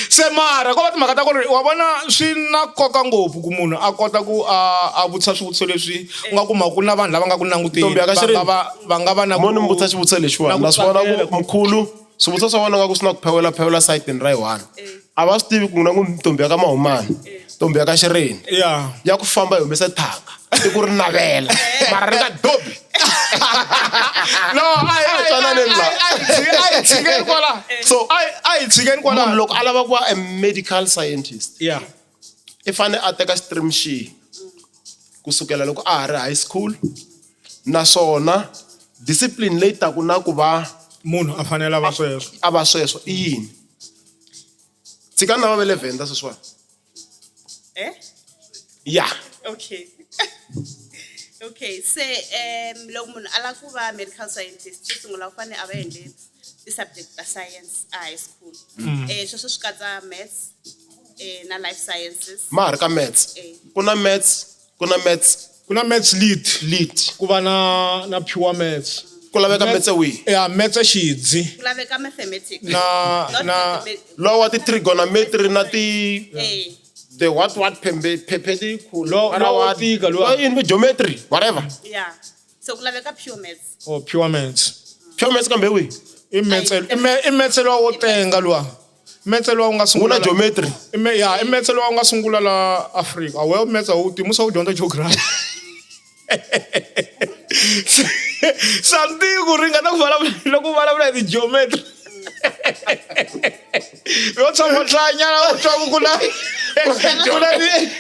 se mara ko va timhaka ta ku ri wa vona swi na nkoka ngopfu ku munhu a kota ku a vutisa swivutiso leswi u nga kuma ku na vanhu lava nga ku languteni Ntombi ya ka Shireni. va nga va na mo ni mi vutisa xivutiso lexiwani na swi vona ku mkhulu swivutiso swa vona nga ku swi na ku phewela sayitini ra yi-one a va swi tivi ku na ku ntombi ya ka mahumani ntombi ya ka Shireni ya ku famba yi humese thanga i ku ri navela mara ri nga dobi a hi tshikeni kwala munhu loko a lava ku va a medical scientist i fanele a teka stream xihi kusukela loko a ha ri high school naswona discipline leyi taku na ku va munhu a fanele a va sweswo a va sweswo i yini tshikani na va ve le Venda sweswiwani ya okay okay se loko munhu a lava ku va medical scientist xo sungula u fanele a va endle ti-subject ta science a high school sweswo swi katsa maths na life sciences ma ha ri ka maths ku na maths lead ku va na pure maths ku laveka maths wihi maths xidzi ku laveka mathematics na lowa wa ti-trigonometry na ti the what phepeti lowa tika yini geometry whatever yeah so ku laveka pure maths pure maths pure maths kambe wihi i maths lo wo tenga lwa metse lowu nga Ku sungula na geometry. i metse lowu nga sungula la Afrika awu metse wu timusa wu dyondza geography santi ku ringana ku vulavula loko vulavula hi geometry yo tshama hlanyana u twa ku kula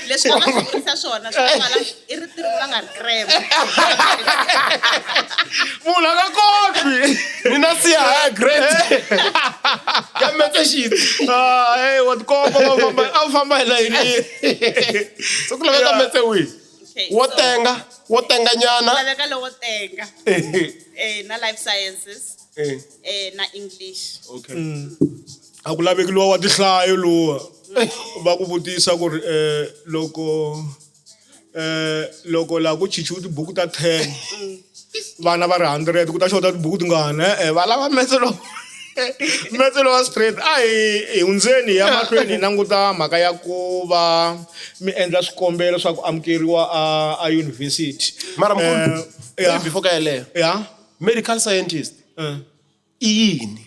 leswi va nga swi vurisa swona swo tala i ritiri va nga ri krema munhu a nga koti Mina siya high grade. Ya metse shit. hey wa tikomba a famba hi layini So ku laveka metse wihi? Okay, Wo so- tenga nyana. laveka lowo tenga na life sciences na English. Okay. a ku laveki luwa wa tihlayo luwa va ku vutisa ku ri loko laha ku chichiwe tibuku ta 10 vana va ri 100 ku ta xota tibuku tingani va lava metse lowa straight a hi hundzeni hi ya mahlweni hi languta mhaka ya ku va mi endla swikombelo swa ku amukeriwa a yunivhesiti Mara mkhulu, ya before ka yeleyo. ya Medical scientist. I yini?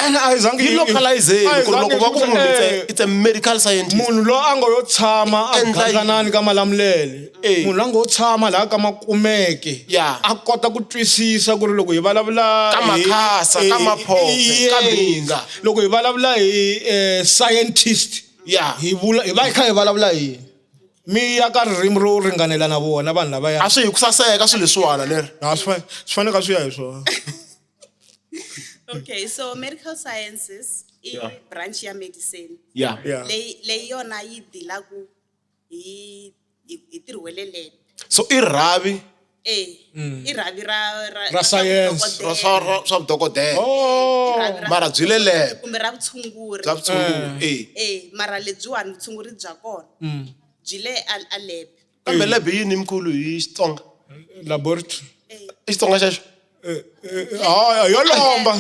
ene a hi zangi Yi localizing ku loko va ku munhu it's a medical scientist. munhu loyi a nga yo tshama a Endla yini? ganganani ka malamulele munhu loyi a nga yo tshama laha ka makumeke Yeah. a kota ku twisisa ku ri loko hi vulavula Ka makhasa, ka maphophe, ka mbinga. loko hi vulavula hi scientist Yeah. hi va hi kha hi vulavula hi mi ya ka ririmi ro ringanela na vona vanhu lavaya A swi hi ku saseka swilo leswiwana leri. swi fanele ka swi ya hi swona Okay, so medical sciences i Yeah. branch ya medicine Yeah. Yeah. leyi yona yi dilaku hi tirhwelelele So i rhavi i rhavi Ra science. swa vudokodela. oh Mara byi le lab. kumbe ra vutshunguri Bya vutshunguri. mara lebyiwani vutshunguri bya kona byi le a lab Kambe lab yini mkhulu hi Xitsonga? laboratory I Xitsonga xexo? yo lomba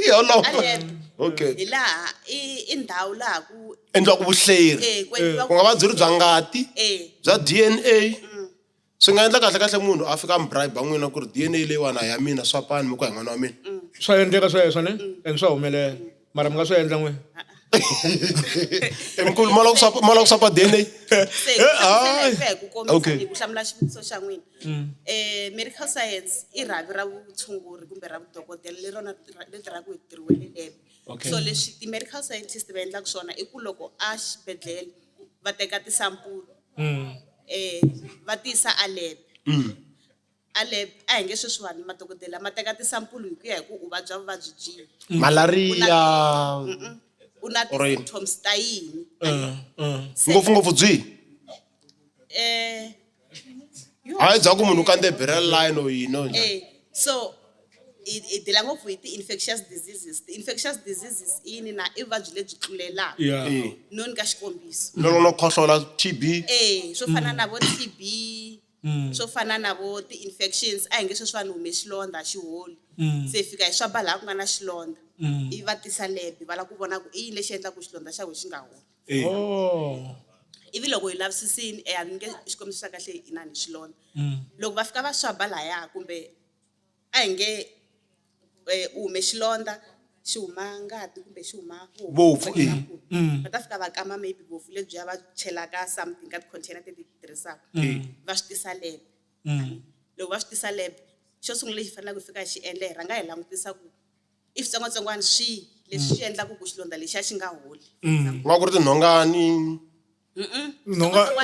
Yo lomba. a lab Okay. hi laha i ndhawu laha ku Endliwa ku vuhleri. ku endliwa Ku nga va byi ri bya ngati, bya DNA. Swi nga endla kahle munu a fika bribe n'wina ku ri DNA leyiwana ya mina swa pani mi ku hi n'wana wa mina. swa endleka sweswo ne and swa humelela mara mi nga swi endla n'wina Mkhulu ma lava ku swapa DNA. se hi ku kombisa Okay. hi ku hlamula xivutiso xa n'wina medical science i rhavi ra vutshunguri kumbe ra vudokodela leri rona ri tirhaka hi tirhiwele lab Okay. so leswi ti-medical scientist va endlaka swona i ku loko a xibedhlele va teka tisampulu va ti yisa a lab a lab a hi nge sweswiwani madokodela ma teka tisampulu hi ku ya hi ku u vabya vuvabyi byihi Malaria. u na Or yini? ti-symptoms ta yini Ngopfungopfu byihi? Hayi bya ku munhu u kande barrel line or yini or njhani? So i dila ngopfu hi ti-infectious diseases ti-infectious diseases i yini na i vuvabyi lebyi tlulelaka yeah no nyika xikombiso Loko no khohlola TB. swo fana na vo TB swo fana na vo ti-infections a hi nge sweswiwani hume xilondza xiholi se hi fika hi swaba laha ku nga na xilondza i va tisa lab va lava ku vona ku i yini lexi endlaku xilondza xa wena xi nga holi oh ivi loko hi lavisisini a ni nge xikombiso xa kahle inani xilondza loko va fika va swaba lahaya kumbe a hi nge u hume xilondza xi huma ngati kumbe xi huma Bofu, va ta fika va kama maybe bofu lebyiya va chelaka something ka ti-container leti tirhisaka va swi tisa lab loko va swi tisa lab xo sungula lexi faneleke hi fika hi xi endla hi rhanga hi langutisa ku i switsongwatsongwana swihi leswi swi endlaka ku xilondza lexiya xi nga holi Ku nga ku ri tinhongani.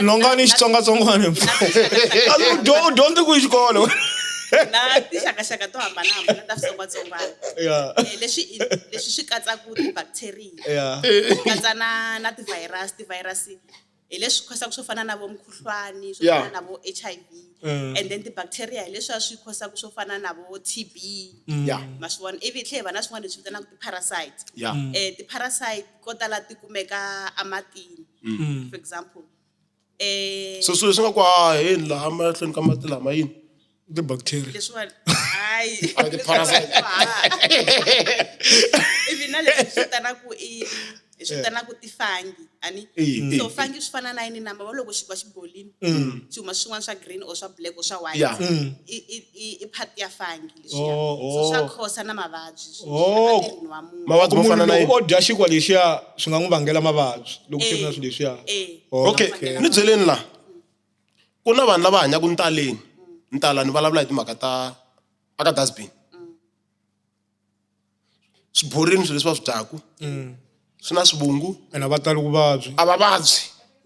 nhongani i xitsongwatsongwana u dyondzi ku yi xikolo na tixakaxaka to hambanahambana ta switsongwatsongwana leswi swi katsaku ti-bacteria yeah ku katsa na ti-virus hi leswi khosaka swo fana na vo mukhuhlwani swo fana na vo HIV and then ti-bacteria hi leswiya swi khosaka swo fana na vo TB Yeah. ma swi vona ivi tlhe hi va na swin'wana leswi vitanaka ti-parasite Yeah. ti-parasite ko tala ti kumeka amatini for example So swilo swi nga ku haheni laha mahlweni ka mati lama yini? ti-bacteria leswiwani hayi ti-parasite. ivi na leswi swi vitanaku i hi swi vitanaku tifangi ani so fangi swi fana na yini namba loko xi va xi bolini xi huma swin'wana swa green or swa black or swa white Yeah. i part ya fangi leswiya so swa khosa na mavabyi emirini wa munhu Mavabyi mo fana na munhu yini? loko o dya xinkwa lexiya swi nga n'wi vangela mavabyi loko swi ri na swilo leswiya Okay, ni byeleni la ku na vanhu lava hanyaka ntalani vulavula hi timhaka ta aka dustbin swi borini swilo leswi va swi dyaku swi na swivungu ene va tali ku vabyi a va vabyi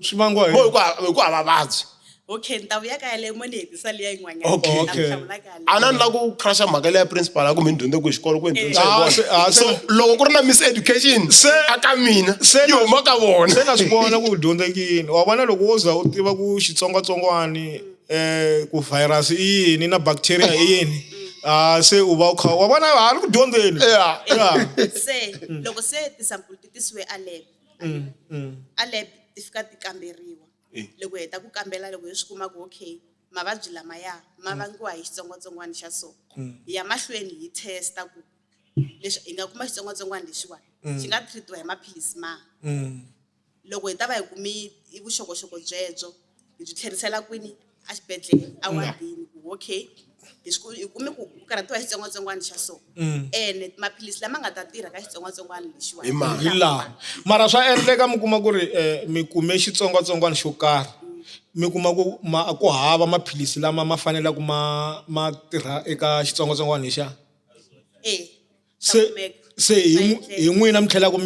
swi vangiwa vo hi ku hava vabyi okay ni ta vuya ka yaleyo mo ni hetisa liya yin'wanyana Okay. Na Okay. hlamula ka yaleyo. a na ni la ku crusha mhaka leya principal a ku mi ni dyondze ku xikolo ku Ah, so loko ku ri na miseducation aka mina yi huma ka vona se na swi vona ku dyondzekini wa vona loko wo za u tiva ku xitsongwatsongwani ku virus i yini na bacteria i yini se u va u kha wa vona ha ri ku dyondzeni se loko se tisampuli ti tisiwe a lab ti fika ti kamberiwa loko hi heta ku kambela loko hi swi kuma ku okay mavabyi lamaya ma vangiwa hi xitsongwatsongwana xa so hi ya mahlweni hi testa ku leswi hi nga kuma xitsongwatsongwana lexiwani xi nga treatiwa hi maphilisi ma loko hi ta va hi kumi vuxokoxoko byebyo hi byi tlherisela kwini a xibedhlele a wadini ku okay hi kume ku karhatiwa hi xitsongwatsongwana xa so ene maphilisi lama nga ta tirha ka xitsongwatsongwana lexiwani Hi mahi? hi laha mara swa endleka mi kuma ku ri mi kume xitsongwatsongwana xo karhi mi kuma ku hava maphilisi lama ma fanelaka ma tirha eka xitsongwatsongwana lexiya se hi n'wina mi tlhelaka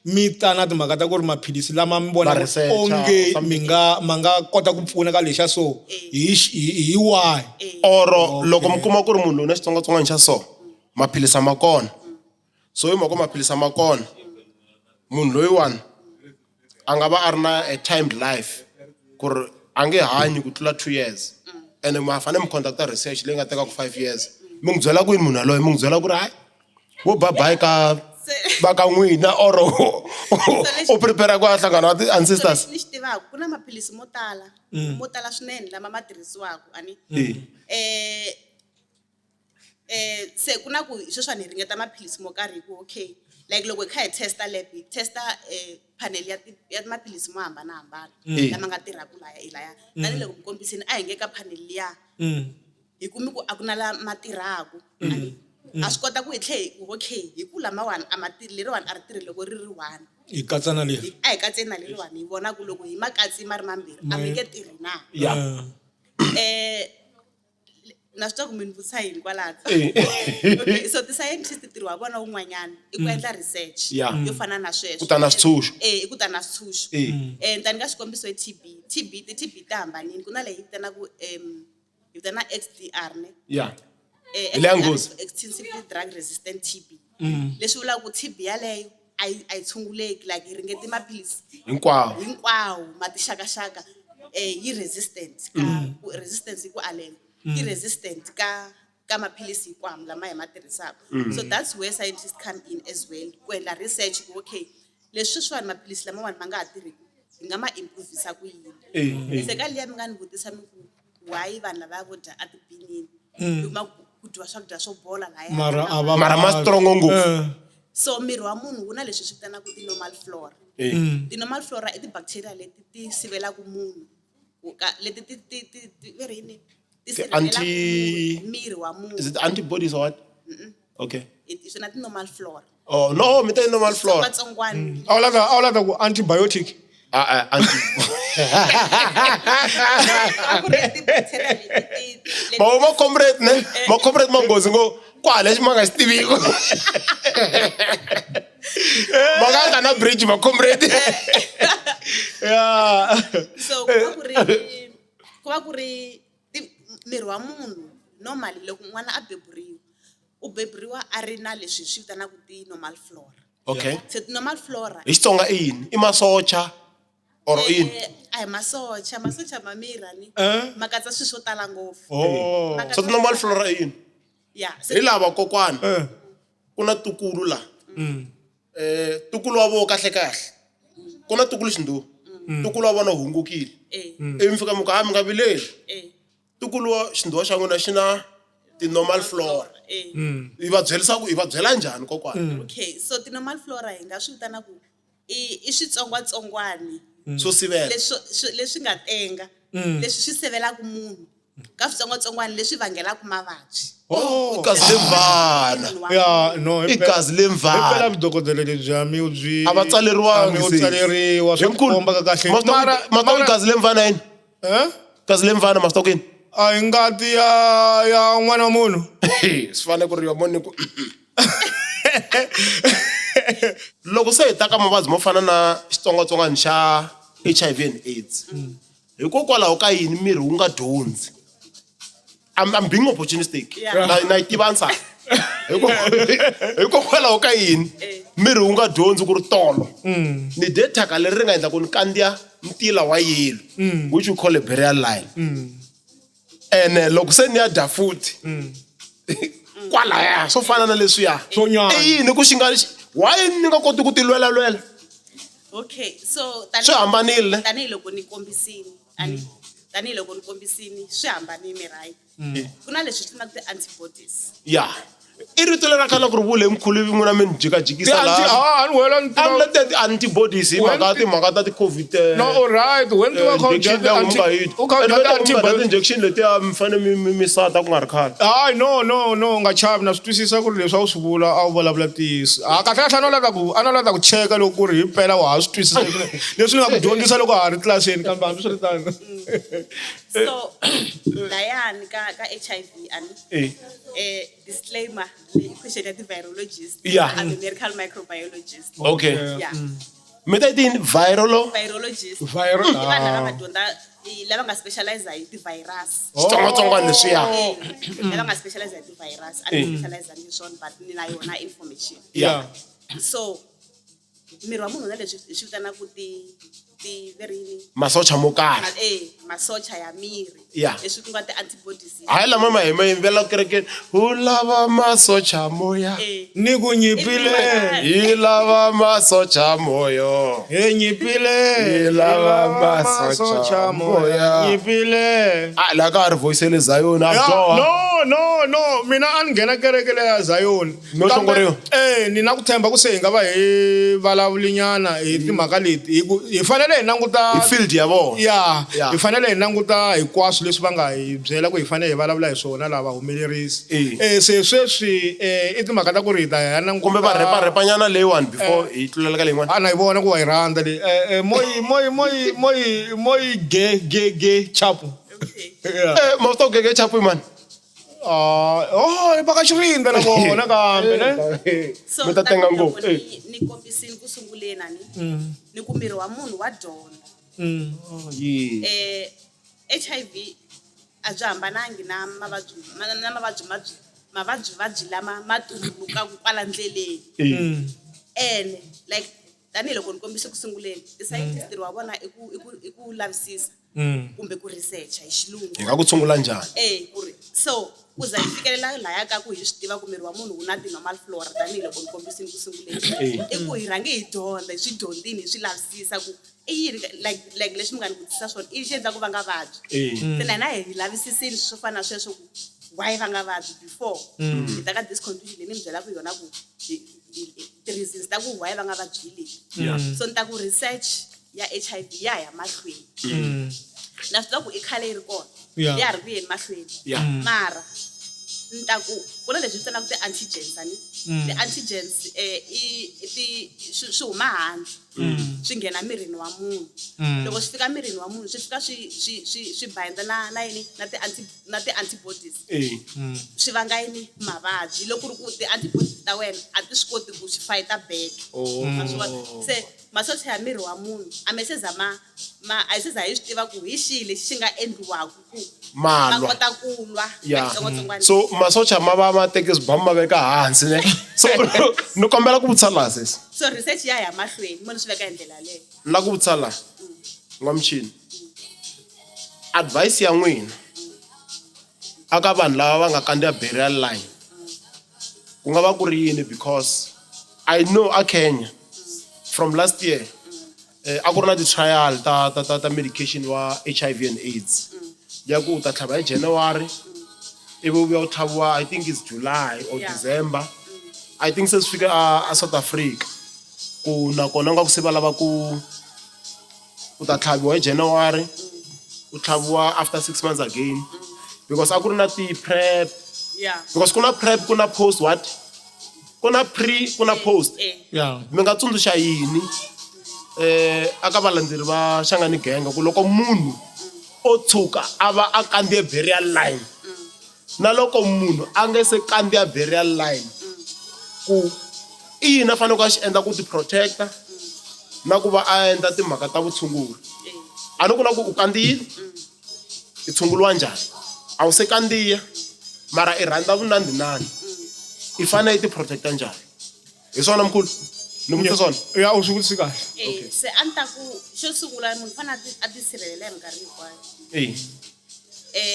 mi ta na timhaka ta ku ri maphilisi lama mi vona Va researcher onge something. ma nga kota ku pfuna ka lexa so hi wahi oro loko mi kuma ku ri munhu loyi na xitsongwatsongwana xa so maphilisi ma kona so hi mhaka maphilisi ma kona munhu loyiwani a nga va a ri na a timed life ku ri a nge hanyi ku tlula 2 years ene ma fanele mi conducta research leyi nga tekaka 5 years mi n'wi byela ku yini munhu yaloye mi n'wi byela ku ri hayi wo babayi ka va ka n'wina or u prepare ku ya hlangana na ti-ancestors ni xi tivaka ku na maphilisi mo tala swinene lama ma tirhisiwaka ani se ku na ku sweswiwani hi ringeta maphilisi mo karhi hi ku okay like loko hi kha hi testa lab hi testa panel ya maphilisi mo hambanahambana lama nga tirhaka laya tanihiloko mi kombisini a hi nge ka panel liya hi kumi ku a ku na lama tirhaka a swi kota ku hi tlhe hi okay hi ku lamawani a matirhi leriwani a ri tirhi loko ri ri one hi katsa na leri a hi katseni na leriwani hi vona ku loko hi makatsi ma ri mambirhi a mi nge tirhi na na swi twa ku mi ni vutisa yini kwalaho okay so ti-scientist ntirho wa vona wun'wanyana i ku endla research yo fana na sweswo ku ta na switshunxo i ku ta na switshunxo ni ta ni ka xikombiso hi TB ti hambanini ku na leyi hi vitana XDR ne hi leya nghozi extensively drug resistant TB leswi vulaka ku TB yaleyo a yi tshunguleki like hi ringeti maphilisi hinkwawo matixakaxaka yi resistant resistance hi ku alela yi resistant ka maphilisi hinkwawo lama hi ma tirhisaka so that's where scientists come in as well ku endla research ku okay leswi swani maphilisi lamawani ma nga ha tirhiki hi nga ma improvisa ku yini se ka liya mi nga ni vutisa mi ku why vanhu lava vo dya a tibinini ku dyiwa swakudya swo bola laya mara ma strongo ngopfu so miri wa munhu wu na leswi swi vitanaka ti-normal flora ti-normal flora i ti-bacteria leti ti sivelaka munhu leti ti sirhelelaka miri wa munhu is it antibodies or what okay swona ti-normal flora oh no mi ta normal flora vatsongwani a wu lava ku antibiotic ma comrade ma nghozi ngo kwala lexi ma nga xi tiviki ma nga na bridge ma comrade so ku va ku ri miri wa munhu normally loko n'wana a u beburiwa a ri na leswi swi vitanaka ti-normal flora okay so ti-normal flora hi Xitsonga i yini i masocha or yini a hi masocha ma miri ni ma katsa swilo swo tala ngopfu so ti-normal flora i yini hi lava kokwana ku na tukulu la tukulu wa vo kahle ku na tukulu xinduwa tukulu wa vona hungukile ivi fika mi ka mi nga vileli tukulu wa xinduwa xa n'wina xi na ti-normal flora hi va byela njhani kokwana okay so ti-normal flora hi nga swi vitana ku i switsongwatsongwani swo sivela leswi nga tenga leswi swi sivelaka munhu ka switsongwatsongwani leswi vangelaka mavabyi igazi lemvana ya no igazi lemvana himpela vudokodela lebyi mi byi a va tsaleriwangi mi tsaleriwa swi komba kahle mara igazi lemvana yini igazi lemvana masita kwini a hi ngati ya n'wana wa munhu swi fanele ku ri yo moni ku loko se hi ta ka mavabyi mo fana na xitsongwatsongwana xa HIV and AIDS hikokwalaho ka yini miri wu nga dyondzi I'm being opportunistic na yi tiva answer hikokwalaho ka yini miri wu nga dyondzi ku ri tolo ni de thyaka leri ri nga endla ku ni kandziya ntila wa yelo which we call a burial line ene loko se ni ya dya futhi kwalaya swo fana na leswiya i yini ku xi nga why ni nga koti ku ti lwela okay so swi hambanile tanihiloko ni kombisini tanihiloko ni kombisini swi hambanile right ku na leswi swi na ti-antibodies i rito leri khale ku ri vule emkhuluvi n'wina mi ni jikajikisa ti-antibodies hi timhaka ta ti-covid injection letiya mi fanele mi sata ku nga ri khale hayi no nga chavi na swi twisisa ku ri leswi a wu swi vula a wu vulavula ntiyiso kahlekahle a no lava ku cheka loko ku ri hi mpela wa ha swi twisisa leswi ni nga ku dyondzisa loko ha ri tlilasini kambe hambi swi ri tano so layani ka HIV ani disclaimer question ya ti-virologist I'm a medical microbiologist okay yeah mi ta yitini virologist i vanhu lava dyondza lava nga specialize hi ti-virus switsongwatsongwana leswiya lava nga specialize hi ti-virus a ni specialize hi swona but ni na yona information so miri wa munhu na leswi swi vitanaku ti-verini masocha mo karhi masocha ya miri leswi ku nga ti-antibodies hayi lama ma yimbela kerekeni u lava masocha moya ni ku nyipile hi lava masocha moyo hi nyipile hi lava masocha moya nyipile la ka ri voice le Zion no mina a ni nghena kereke le ya Zion no hlongoriwa ni na ku themba ku se hi nga va hi vulavulinyana hi timhaka leti hi fanele hi languta field ya vona hi fanele hi languta hinkwaswo leswi va nga hi byela ku hi fanele hi vulavula hi swona lava humelerisi se sweswi i timhaka ta ku ri hi ta hi languta kumbe va repanyana leyiwani before hi tlulela ka leyin'wana a na hi vona ku wa hi rhandza leyi moyi ge chapu mafita ku gege chapu mani i baka xirinda na vona kambe ne so mi ta tenga ngopfu ni kombisini ku sunguleni ni ku miri wa munhu wa dyondza HIV a byi hambanangi na mavabyi lama ma tumbulukaka kwala ndleleni ene like tanihiloko ni kombise ku sunguleni ti-scientist wa vona i ku lavisisa kumbe ku researcha hi xilungu hi nga ku tshungula njhani ku ri so ku za hi fikelela laya ka ku hi swi tiva ku miri wa munhu wu na ti-normal flora tanihiloko ni kombisini ku sunguleni i ku hi rhange hi dyondza hi swi dyondzini hi swi lavisisa ku i yini like leswi mi nga ni vutisa swona i xi endla ku va nga vabyi se na hina hi lavisisini swo fana na sweswo ku why va nga vabyi before hi ta ka discontinuation leyi ni mi byelaka yona ku ti-reasons ta ku why va nga vabyi leyi so ni ta ku research ya HIV ya ya mahlweni na swi tiva ku i khale yi ri kona ya ha ri ku yeni mahlweni mara ni ta ku ku na leswi vitanaka ti-antigens ti-antigens swi huma handle swi nghena mirini wa munhu loko swi fika mirini wa munhu swi fika swi binda na yini na ti-antibodies swi vanga yini mavabyi loko ri ku ti-antibodies ta wena a ti swi koti ku swi fayita back se masocha ya miri wa munhu a hi seza hi swi tiva ku hi xihi lexi xi nga endliwaka ku ma kota ku lwa xitsongwatsongwana so masocha ma va ma teke swibamu ma veka hansi ne so ni kombela ku vutisa laha sesi so research ya ya mahlweni mo ni swi veka hi ndlela leyo ni la ku vutisa laha n'wamuchini advice ya n'wina aka vanhu lava va nga kandziya burial line ku nga va ku ri yini because I know a Kenya from last year a ku ri na ti-trial ta medication wa HIV and AIDS ya ku ta tlhava hi January ivi u vuya u tlhaviwa I think it's July or December I think se swi fika a South Africa ku nakona nga ku se va lava ku ta tlhaviwa hi January ku tlhaviwa after 6 months again because a ku ri na ti-prep Yeah. because ku na prep ku na post what ku na pre ku na post Yeah. mi nga tsundzuxa yini aka valandzeri va Shangani Gang ku loko munhu o tshuka a va a kandziye burial line na loko munhu a nga se kandziya burial line ku i yini a fanele ku a xi endla ku ti protecta na ku va a endla timhaka ta vutshunguri a ni ku na ku u kandziyile i tshunguriwa njhani a wu se kandziya mara i rhandza vunandzinani i fanele i ti protecta njhani hi swona mkhulu ni vutisa swona Ya u swi vutisi kahle. Se a ni ta ku xo sungula munhu fanele a tisirhelela hi minkarhi hinkwayo.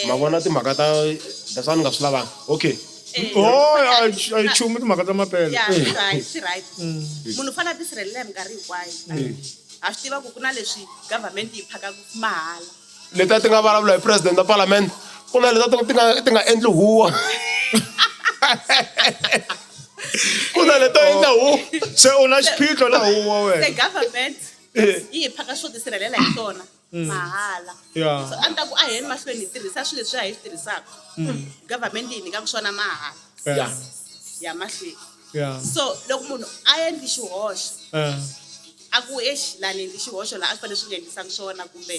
ma vona timhaka ta that's why ni nga swi lavanga okay Oh, a yi chumi timhaka ta mapela. Yeah, swi right. Munhu fanele a tisirhelela hi minkarhi hinkwayo. A swi tiva ku na leswi government yi phakaku mahala. leta ti nga vulavula hi president wa parliament ku na leta ti nga endli huwa ku na leta endla huwa Se u na xiphiqo na huwa wena. The government yi hi phaka swo tisirhelela hi swona mahala. Yeah. So a ni ta ku a heni mahlweni hi tirhisa swilo leswi hi swi tirhisaka. Government yi nyika ku swona mahala. Yeah. Ya mahlweni. Yeah. So loko munhu a endli xihoxo a ku lani endli xihoxo laha a swi fanele swi nga endlisangi swona kumbe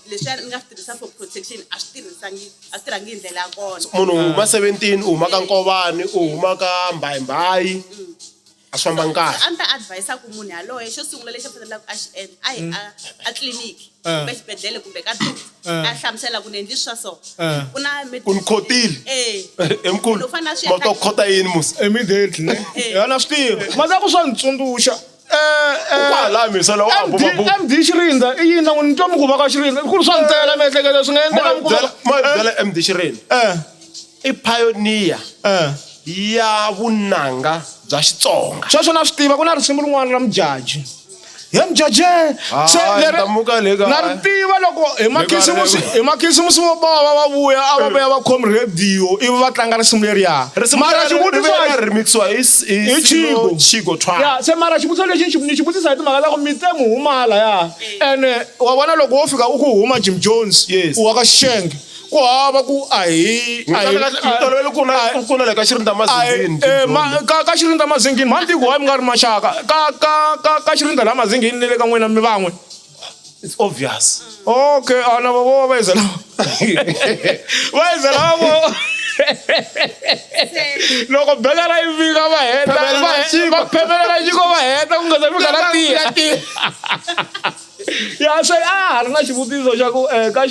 leswi ni nga swi tirhisa for protection a swi tirhangi hi ndlela ya kona. munhu u huma 17 u huma ka Nkovani u huma ka Mbayimbayi a swi famba nkarhi A ni ta advise ku munhu yaloye xo sungula lexi a fanelaka a xi endla a tliliniki kumbe xibedhlele kumbe ka doctor a hlamusela ku ni endli swa so ku na ku ni khotile emkhulu u fanele a swi ma to khota yini musi Immediately ne. Ya na swi tiva. Maza ku swa ni tsundzuxa. kwala misala wa MD Xirinda i yini n'wi twa mukuva ka Xirinda ku ri swa ntela miehleketo swi nga endleka mukuva. ma byela MD Shireni i pioneer ya vunanga bya Xitsonga Sweswo na swi tiva ku na risimu rin'wana ra Mujaji. He Mujaji tamuka le ka na ri tiva loko hi makhisimusi vo va vuya a va vuya va khomi radio ivi va tlanga risimu leriya. Mara xivutiso remixiwa hi Chigo Twa ya se mara xivutiso lexi ni xi vutisa hi timhaka ta ku mi te mi huma laya ene wa vona loko wo fika u ku huma Jim Jones u wa ka Xixenge ku hava ku a hi tolovele ku na le ka Xirinda Mazingini ka Xirinda Mazingini mani tiko wa mi nga ri maxaka ka Xirinda la Mazingini ni le ka n'wina mi van'we. it's obvious Okay ana vo va ezela vo loko bela ra yi vika va heta va phemelela xiko va heta ku nga se fika na tiya ya se ri na xivutiso xa ku ka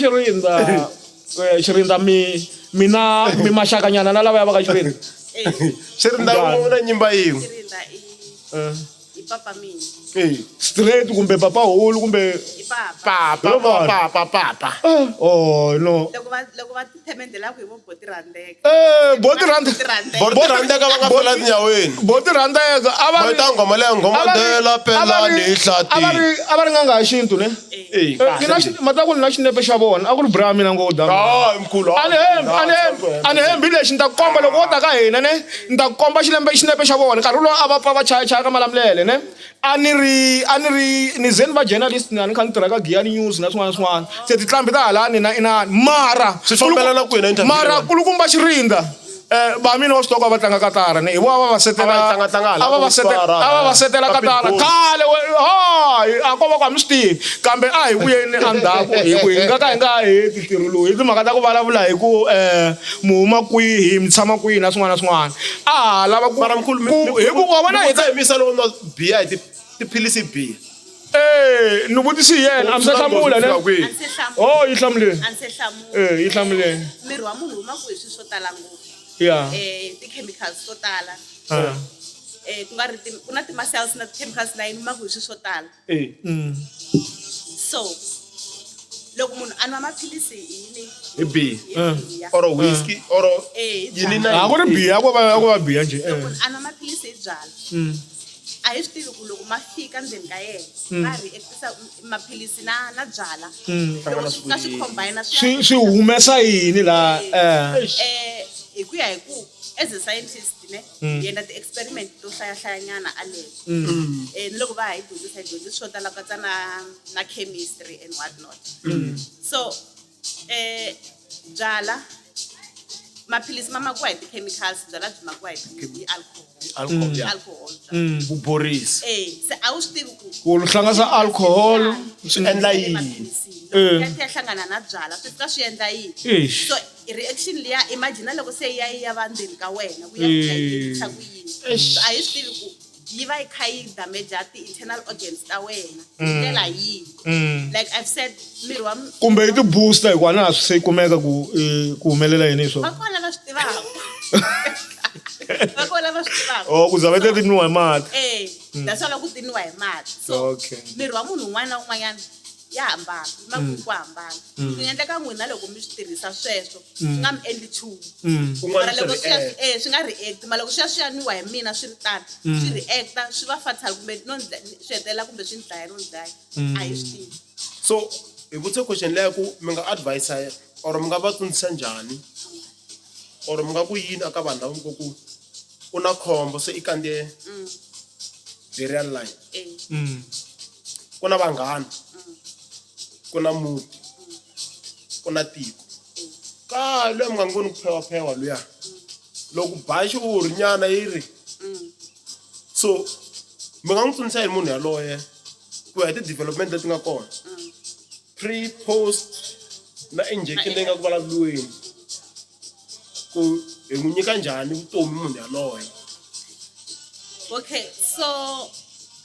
Xirinda mina mi maxakanyana na lava ya va ka Xirinda. Xirinda u na nyimba yin'we Xirinda i papa mina. Straight kumbe papa hulu kumbe I papa. papa oh no Loko va tithemendela ku hi vo Boti Randeka. Boti Randeka va nga fela tinyaweni Boti Randeka a va va ta ngoma leya ngomondela pelani hi hlati a va ri nganga hi xintu ne mata ku ni na xinepe xa vona a ku ri bra mina ngo dama mkhulu ani hembi lexi ni ta komba loko wo ta ka hina ne ni ta komba xinepe xa vona nkarhi lowu a va pfa va chayachaya ka Malamulele ne a ni ri ni zeni va journalist ni kha ni tirha ka Giyani News na swin'wana se titlambi ta hala ni na inani mara swi fambelana ku hina interview mara kulukumba Xirinda ba mina wa switoko va tlanga katara ne hi vo va setela katara khale a ko va ku mi swi tivi kambe a hi vuyeni endzhaku hi ku hi nga heti ntirho lowu hi timhaka ta ku vulavula hi ku mi huma kwihi mi tshama kwihi na swin'wana a lava ku hi ku wa vona hi ta yimisa lowo no biya hi tiphilisi biya ni vutisi hi yena a mi se hlamula ne oh yi hlamuleni A ni se hlamula. yi hlamuleni Miri wa munhu huma ku hi swilo swo tala ngopfu. ya Ti-chemicals to tala. Ku nga ri ku na ti-muscles na ti-chemicals la yi humaku hi swilo swo tala. So loko munhu a nwa maphilisi hi yini? hi biya or whiskey or yini na a ku ri biya ko va biya njhe Loko munhu a nwa maphilisi hi byala. A hi swi tivi ku loko ma fika ndzeni ka yena va reactisa maphilisi na byala. Loko swi fika swi combine swi humesa yini la hi ku ya hi ku as a scientist ne hi endla ti-experiment to hlayanyana alego ni loko va ha yi dyondzisa swo tala katsa na chemistry and what not so byala maphilisi ma makiwa hi ti-chemicals byala byi makiwa hi alcohol vuborisi se a wu swi tivi ku hlanganisa alcohol swi endla yini ya hlangana na byala swi fika swi endla yini so reaction liya imagine loko se ya va ndzeni ka wena ku ya fika ku yini so a yi swi tivi ku yi va yi kha yi damage ti-internal organs ta wena ndlela yini like I've said miri wa kumbe yi ti-booster hikuva na swi se kumeka ku humelela yini hi swona va kona va swi tivaka va kona va swi tivaka ku za va te tiniwa hi mati that's why ku tiniwa hi mati so Okay. miri wa munhu un'wana na un'wanyana ya hambana makumu ku hambana swi nga endleka n'wina loko mi swi tirhisa sweswo swi nga mi endli nchumu mara loko swi nga react mara loko swi ya nwiwa hi mina swi ri tani swi reacta swi va fatal kumbe swi hetelela kumbe swi ni dlaya no ni dlaya a hi swi tivi so hi vutise question leya ku mi nga advise or mi nga va tsundzuxa njhani or mi nga ku yini aka vanhu lava mi ku u na khombo se i kandziye the real life ku na vanghana ku na muti ku na tiko ka loyi mi nga ngoni ku phewaphewa luya loko ba xiuri nyana yi ri so mi nga n'wi tsundzuxa hi munhu yaloye ku ya ti-development leti nga kona pre post na injection leyi nga ku vulavuriweni ku hi n'wi nyika njhani vutomi munhu yaloye okay so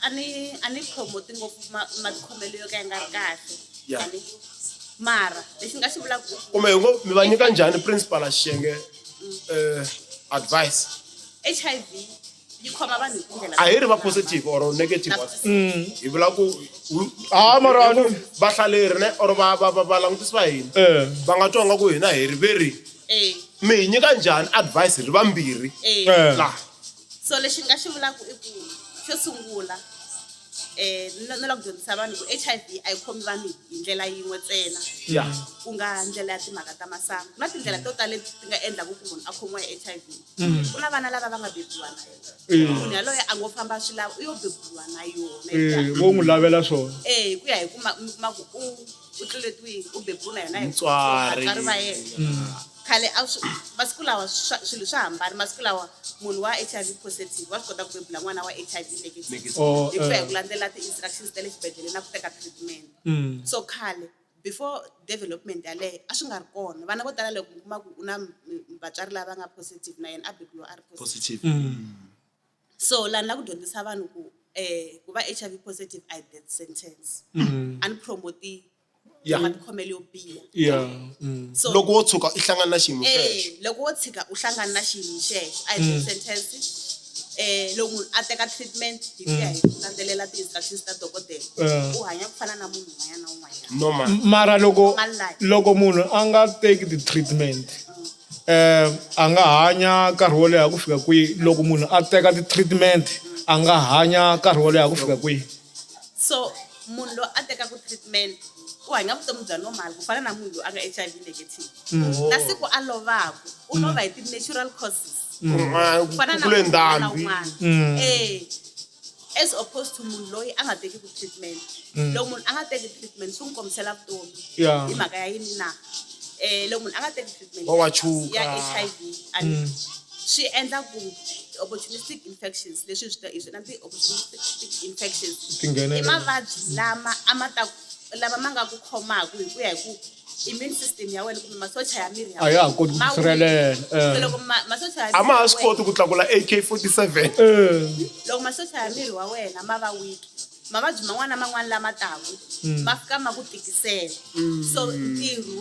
a ni promote ngopfu matikhomelo yo ka ya nga ri kahle Yeah. mara lexi nga xi vulaka kumbe hi ngo mi va nyika njhani principal Xiyenge advice HIV yi khoma vanhu hi tindlela a hi ri va positive or negative hi vula ku mara va hlaleri ne or va langutisi va hina va nga twa nga ku hina hi ri veri mi hi nyika njhani advice hi ri vambirhi laha so lexi nga xi vulaka i ku xo sungula ni la ku dyondzisa vanhu ku HIV a yi khomi vanhu hi ndlela yin'we ntsena ya ku nga ndlela ya timhaka ta masangu ku na tindlela to tala leti ti nga endlaku ku munhu a khomiwa hi HIV ku na vana lava va nga bebiwa na yona munhu yaloye a ngo famba swi lava u yo bebiwa na yona vo n'wi lavela swona ku ya hi kuma ku u tluletiwile u bebiwa na yona hi Mutswari. vatswari va yena khale masiku lawa swilo swa hambana masiku lawa munhu wa HIV positive wa swi kota ku bebula n'wana wa HIV negative hi ku ya hi ku landzelela ti-instructions ta le xibedhlele na ku teka treatment so khale before development yaleyo a swi nga ri kona vana vo tala loko mi kuma ku u na vatswari lava nga positive na yena a bebuliwa a ri positive so lani la ku dyondzisa vanhu ku va HIV positive a hi death sentence a ni promote matikhomelo yo biha so loko wo tshuka i hlangana na xiyimo xexo loko wo tshika u hlangana na xiyimo xexo a hi death sentence loko munhu a teka treatment hi ku ya hi ku landzelela ti-instructions ta dokodela u hanya ku fana na munhu un'wanyana na un'wanyana no man mara loko munhu a nga teki ti-treatment a nga hanya nkarhi wo leha ku fika kwihi loko munhu a teka ti-treatment a nga hanya nkarhi wo leha ku fika kwihi so munhu loyi a tekaku treatment u hanya vutomi bya normal ku fana na munhu loyi a nga HIV negative na siku a lovaku u lova hi ti-natural causes fana na kule un'wana na ndhambi un'wana as opposed to munhu loyi a nga tekiku treatment loko munhu a nga teki treatment swi n'wi komisela vutomi hi mhaka ya yini na loko munhu a nga teki treatment Wa wachuka. ya HIV and swi endla ku opportunistic infections leswi hi swona ti-opportunistic infections Ti nghenelela. i mavabyi lama ma nga ku khomaku hi ku ya hi ku immune system ya wena kumbe masocha ya miri a ya ha koti ku ma sirhelela weak. So loko masocha ya a ma ha miri swi wa wena- koti ku tlakula AK47 loko masocha ya miri wa wena ma va weak mavabyi man'wana na man'wana lama taku ma fika ma ku tikisela so ntirho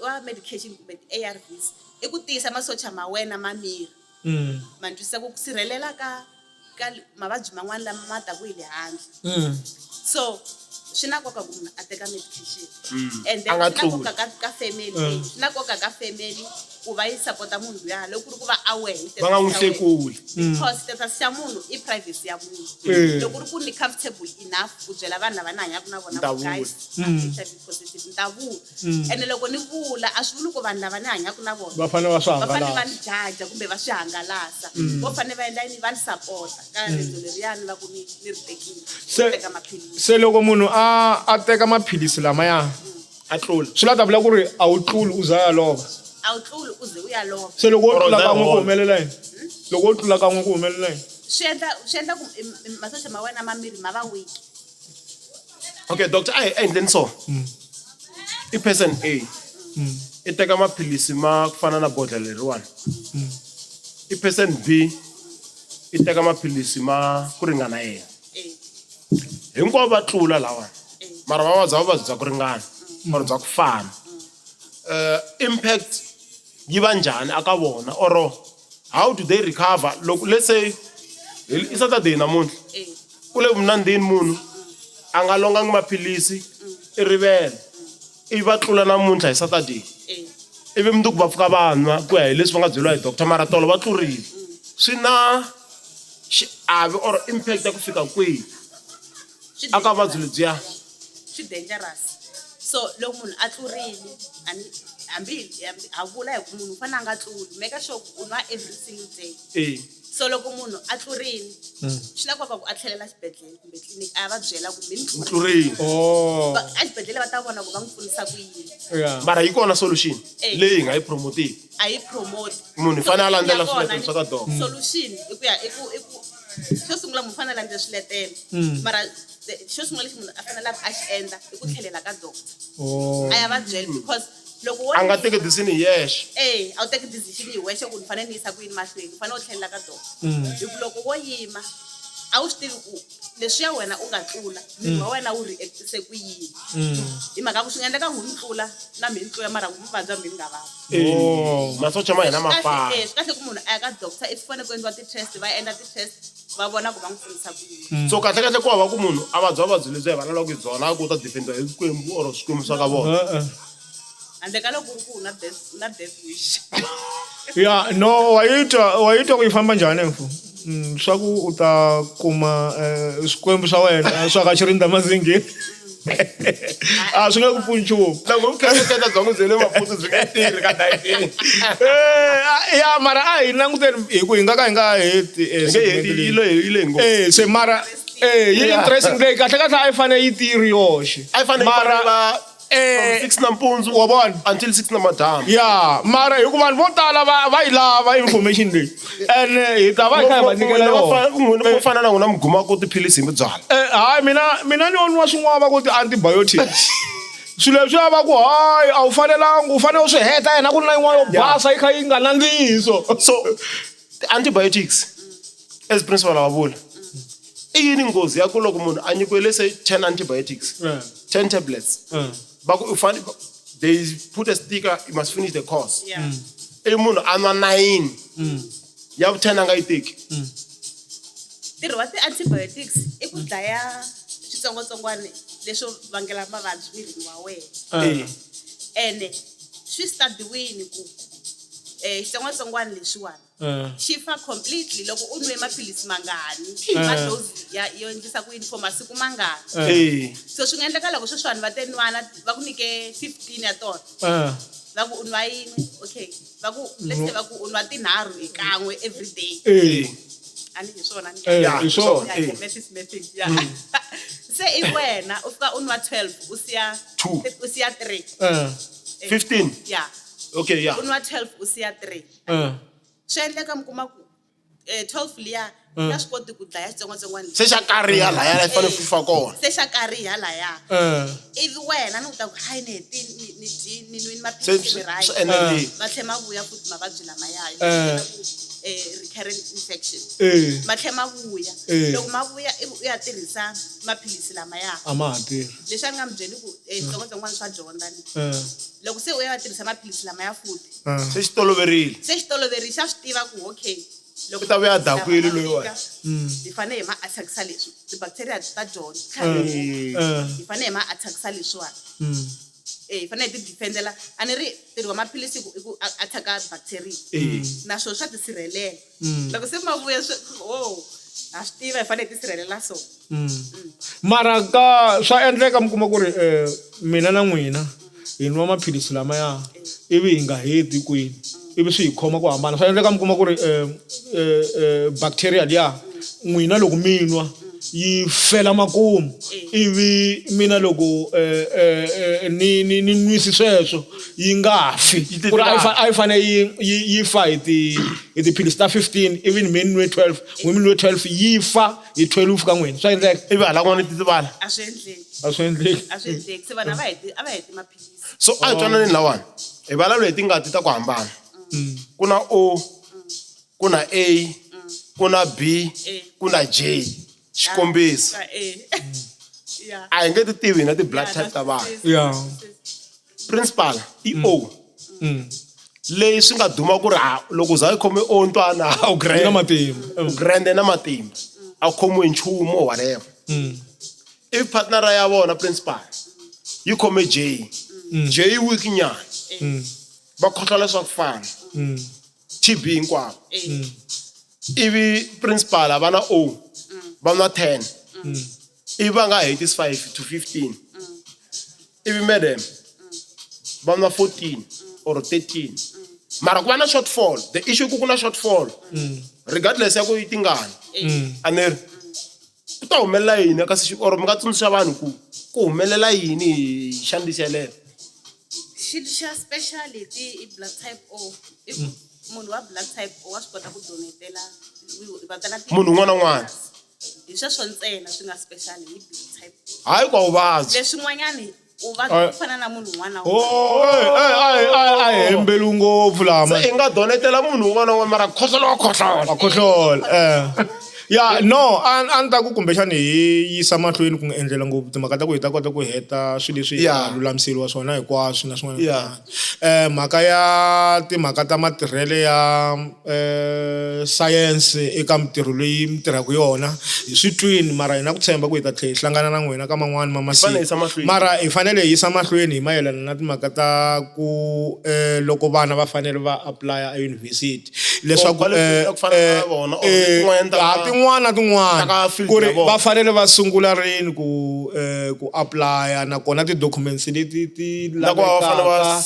wa medication kumbe ti-ARVs i ku tiyisa masocha ma wena ma miri ma twisisa ku sirhelela ka mavabyi man'wana lama ma taku hi le handle so swi na nkoka ku munhu a teka medication and then A nga swi na nkoka tluli. ka family swi na nkoka ka family ku va yi sapota munhu luya loko ku ri ku va aware va nga n'wi hlekuli because status xa munhu i privacy ya munhu loko ku ri ku ni comfortable enough ku byela vanhu lava ni hanyaka na vona ku guys HIV positive ni ta vula ene loko ni vula a swi vuli ku vanhu lava ni hanyaka na vona va fanele va swi va fanele va hangalasa ni jaja kumbe va swi hangalasa vo fanele va endla yini va ni sapota ka rendzo leriyani va ku ni ri tekile teka maphilisi se loko munhu a teka maphilisi lamaya a tlula swi la ta vula ku ri a wu tluli u za ya lova a wu tluli u ze u ya lova se loko u Or tlula that kan'we ku one. humelela yini loko u tlula kan'we ku humelela yini swi endla ku masocha ma wena ma miri ma va weak okay doctor a endleni so i person A i teka maphilisi ma ku fana na bodla leriwani i person B i teka maphilisi ma ku ringana yena hinkwavo va tlula lawani mara va vabya vuvabyi bya ku ringana or bya ku fana impact yi va njhani aka vona or how do they recover loko let's say i Saturday namuntlha ku le vunandini munhu a nga longangi maphilisi i rivele i va tlula namuntlha hi Saturday ivi mundzuku va pfuka va nwa ku ya hi leswi va nga byeriwa hi doctor mara tolo va tlurile swi na xiave or impact ya ku fika kwihi aka vuvabyi lebyiya swi dangerous so loko munhu a tlurile hambi a vula hi ku munhu u fanele a nga tluli make sure ku u nwa every single day so loko munhu a tlurile swi la ku a tlhelela xibedhlele kumbe tliliniki a ya va byela ku mi tlurile exibedhlele va ta vona ku va n'wi pfunisa ku yini mara yi kona solution leyi nga yi promotiwi a yi promote munhu i fanele a landzela swiletelo swa ka doctor solution i ku ya i ku xo sungula munhu fanele a landzela swiletelo mara xo sungula lexi munhu a fanelaka a xi endla i ku tlhelela ka doctor a ya va byela because loko a nga teki decision hi yexe a wu teki decision hi wexe ku ni fanele ni yisa ku yini mahlweni u fanele u tlhelela ka doctor hi ku loko wo yima a wu swi tivi ku leswiya wena u nga tlula miri wa wena wu reactise ku yini hi mhaka ku swi nga endleka n'wi tlula na mi ni tlula mara n'wi vabya mi nga vavi masocha ma hina mafana swi kahle ku munhu a ya ka doctor if fanele ku endliwa ti-test va endla ti-test va vona ku va n'wi pfunisa ku yini so kahle ku hava ku munhu a vabya vuvabyi lebyi hi vulavulaka hi byona a ku ta dependa hi swikwembu or swikwembu swa ka vona handle ka loko ku na death wish ya no wa yitwa ku yi famba njhani mfu swa ku u ta kuma swikwembu swa wena swa ka xirinda mazingeni a swi nga ku pfuni nchumu loko vukheketeta bya n'wi byele maputsu byi nga tirhi ka dayitini ya mara a hi languteni hi ku hi nga ka hi nga heti yi le ngopfu se mara yi interesting leyi kahle kahle a yi fanele yi tirhi yoxe a yi fanele mara from 6 nampundzu wa vona until 6 namadyambu ya mara hi ku vanhu vo tala va yi lava information leyi ene hi ta va hi kha hi va nyikela yona vo fana na n'wina mi guma ku tiphilisi hi mi byala hayi mina ni voniwa swin'wana va ku ti-antibiotics swilo leswi va ku hayi a wu fanelangi u fanele u swi heta yena ku ri na yin'wana yo basa yi kha yi nga nandzihiso so ti-antibiotics as principal wa vula i yini nghozi ya ku loko munhu a nyikiwe let's say 10 antibiotics 10 tablets they put a sticker you must finish the course i munhu a nwa 9 ya vu 10 a nga yi teki ntirho wa ti-antibiotics i ku dlaya switsongwatsongwana leswo vangela mavabyi mirini wa wena ene swi studiwini ku xitsongwatsongwana lexiwani xi fa completely loko u nwe maphilisi mangani madozi yo endlisa ku yini for masiku mangani so swi nga endleka loko sweswiwani va tenwana va ku nyike 15 ya tona va ku u nwa yin'we okay va ku let's say va ku u nwa tinharhu hi kan'we every day a ni hi swona hi swona se i wena u fika u nwa 12 u siya 3 15 ya okay ya u nwa 12 u siya 3 swi endleka mi kuma ku 12 liya ya swi koti ku dlaya xitsongwatsongwana se xa kariha laya la fanele ku fa kona se xa kariha laya ivi wena ni ku ta ku hayi ni ni nwini maphilisi mi right va tlhe ma vuya futhi mavabyi lamaya recurrent infection ma tlhe ma vuya loko ma vuya ivi u ya tirhisa maphilisi lamaya a ma ha tirhi leswi a ni nga mi byeli ku switsongwatsongwana swa dyondza ni loko se u ya tirhisa maphilisi lamaya futhi se xi toloverile se xi toloverile xa swi tiva ku okay loko ta vuya dakwile loyiwani hi fanele hi ma attackisa leswi ti-bacteria ta dyondza hi fanele hi ma attackisa leswiwani fanele hi ti defendela a ni ri ntirho wa maphilisi i ku attack-a bacteria naswona swa tisirhelela loko se ma vuya ha swi tiva hi fanele hi tisirhelela so mara swa endleka mi kuma ku ri mina na n'wina hi nwa maphilisi lamaya ivi hi nga heti kwini ivi swi hi khoma ku hambana swa endleka mi kuma ku ri bacteria liya n'wina loko mi nwa yi fela makumu ivi mina loko ni nwisi sweswo yi nga fi ku ri a yi fane yi fa hi tiphilisi ta 15 ivi mi nwe 12 n'wi mi nwe 12 yi fa hi 12 ka n'wina swa endleka ivi hala n'wana titivala a swi endleki a swi endleki se vanhu a va heti maphilisi so a hi twananeni lawani hi vulavula hi tingati ta ku hambana ku na O ku na A ku na B ku na J xikombiso a hi nge ti tivi na ti-blood type ta vanhu principal i O leyi swi nga duma ku ri loko za yi khome O ntwana a wu grande na matimba a wu khomiwe nchumu or whatever ivi partnera ya vona principal yi khome J J yi weak nyana va khohlola swa ku fana TB hinkwavo ivi principal va na O va na 10 ivi va nga hetisi 5 to 15 ivi madam va na 14 or 13 mara ku va na shortfall the issue ku na shortfall regardless ya ku yi tingani a ni ri ku ta humelela yini ka or mi nga tsundzuxa vanhu ku humelela yini hi xandisi yeleyo xilo xa speciality i blood type O i ku munhu wa blood type O wa swi kota ku donetela munhu un'wana na un'wana hi sweswo ntsena swi nga special hi blood type hayi kwa vuvabyi leswin'wanyani uvabyi ku fana na munhu un'wana a hembeli ngopfu lama se i nga donetela munhu un'wana na un'wana mara khohlola ya no a ni ta ku kumbexani hi yisa mahlweni ku nga endlela ngopfu timhaka ta ku hi ta kota ku heta swilo leswi lulamiseriwa swona hinkwaswo na swin'wana mhaka ya timhaka ta matirhele ya science eka mitirho leyi mi tirhaka yona hi swi twini mara hi na ku tshemba ku hi ta tlhela hi hlangana na n'wina ka man'wani ma masiku mara hi fanele hi yisa mahlweni hi mayelana na timhaka ta ku loko vana va fanele va apply eyunivhesiti leswaku tin'wana ku ri va fanele va sungula rini ku apply nakona ti-documents leti ti lavekaka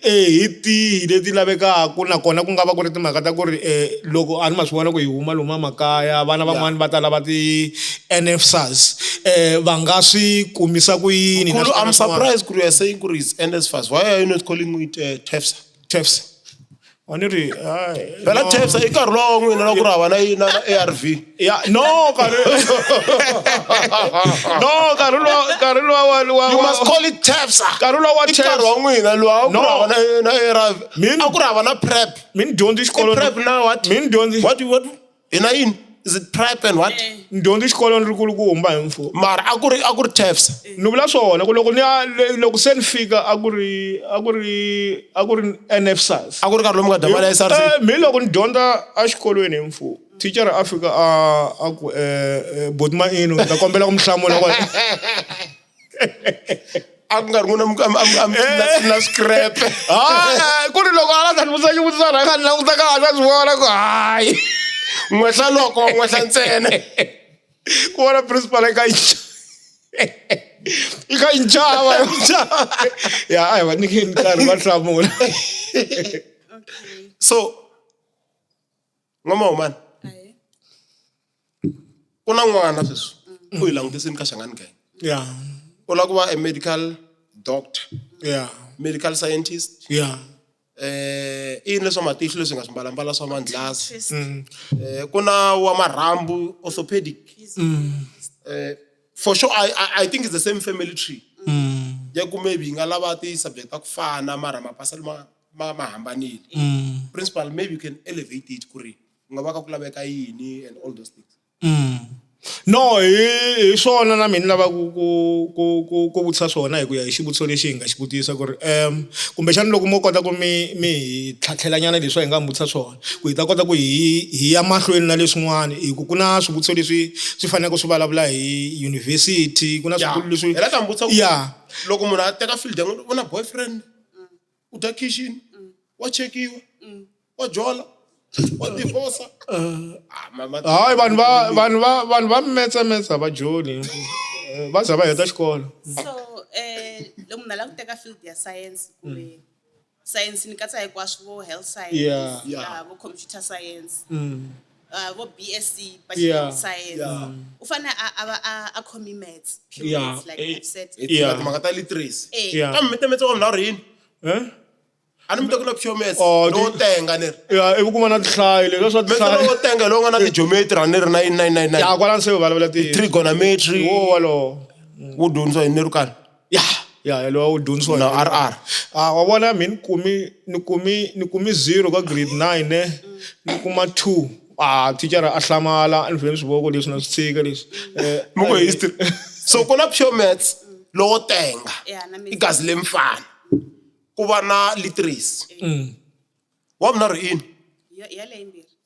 hi tihi leti lavekaka nakona ku nga va ku ri timhaka ta ku ri loko a ni ma swi vona ku hi huma lomu emakaya vana van'wani va ta lava ti-NSFAS va nga swi kumisa ku yini I'm surprised ku ri you're saying ku ri it's NSFAS why are you not calling it TEFSA Oniri, phela TEFSA i nkarhi lowa n'wina na ku ri hava na ARV nkarhi lowa you must call it TEFSA nkarhi lowa i nkarhi wa n'wina lowa ku ri hava na ARV a ku ri hava na PrEP mi ni dyondzi xikolweni PrEP na what mi ni dyondzi what hina yini is it PrEP and what ni dyondzi xikolweni ri kulukumba hi mfumo mara a ku ri TEFSA ni vula swona ku loko se ni fika a ku ri NSFAS a ku ri nkarhi lomu nga damala SRC mi loko ni dyondza a xikolweni hi mfumo teacher a fika a ku Botima ino ni ta kombela ku mi hlamula a ku nga ri n'wina na scrap ku ri loko ala ta ni vutisa xivutiso rhanga ni languta kahle a swi vona ku hayi n'wehla loko n'wehla ntsena ku vona principal eka inchava ya a hi va nyikeni nkarhi va hlamula so n'wamahumani ku na n'wana sweswi u hi langutiseni ka Shangani Gang u lava ku va a medical doctor medical scientist i yini leswa matihlo leswi nga swi mbalambala swa mandlasi ku na wa marhambu orthopedic for sure I think it's the same family tree ya ku maybe nga lava ti-subject ta ku fana mara mapasali ma hambanile principal maybe you can elevate it ku ri ku nga va ka ku laveka yini and all those things No, hi swona na mina lava ku vutisa swona hi ku ya hi xivutiso lexi hi nga xi vutisa ku ri kumbexana loko mo kota ku mi hi tlhatlhelanyana leswi hi nga mi vutisa swona ku hi ta kota ku hi ya mahlweni na leswin'wana hi ku na swivutiso leswi swi fanele ku swi vulavula hi university ku na swivutiso leswi hela ta mi vutisa ku ya loko munhu a teka field u na boyfriend u ta kitchen wa chekiwa wa jola wa divorce hayi vanhu va metsa va joni va za va heta xikolo. So loko munhu a lava ku teka field ya science kumbe science ni katsa hinkwaswo vo health science vo computer science vo BSc bachelor of science u fanele a khomi maths pure like I've said timhaka ta literacy kambe mi wa mina rini a ni mi tekula pure maths lowo tenga ni ri ivi kuma na tihlayo leswi swa tihlayo lowo tenga lowu nga na ti-geometry a ni ri 9999 ya kwala se vulavula trigonometry wo walowo wu dyondzisa hi ni ri kani ya lowa wu dyondzisiwa na RR wa vona mi ni kumi 0 ka grade 9 ni kuma 2 teacher a hlamala a ni vhele swivoko leswi na swi tshika leswi muko history so ku na pure maths lowo tenga igazi lemfana ku va na literacy wa mina ri ini ya leyimbirhi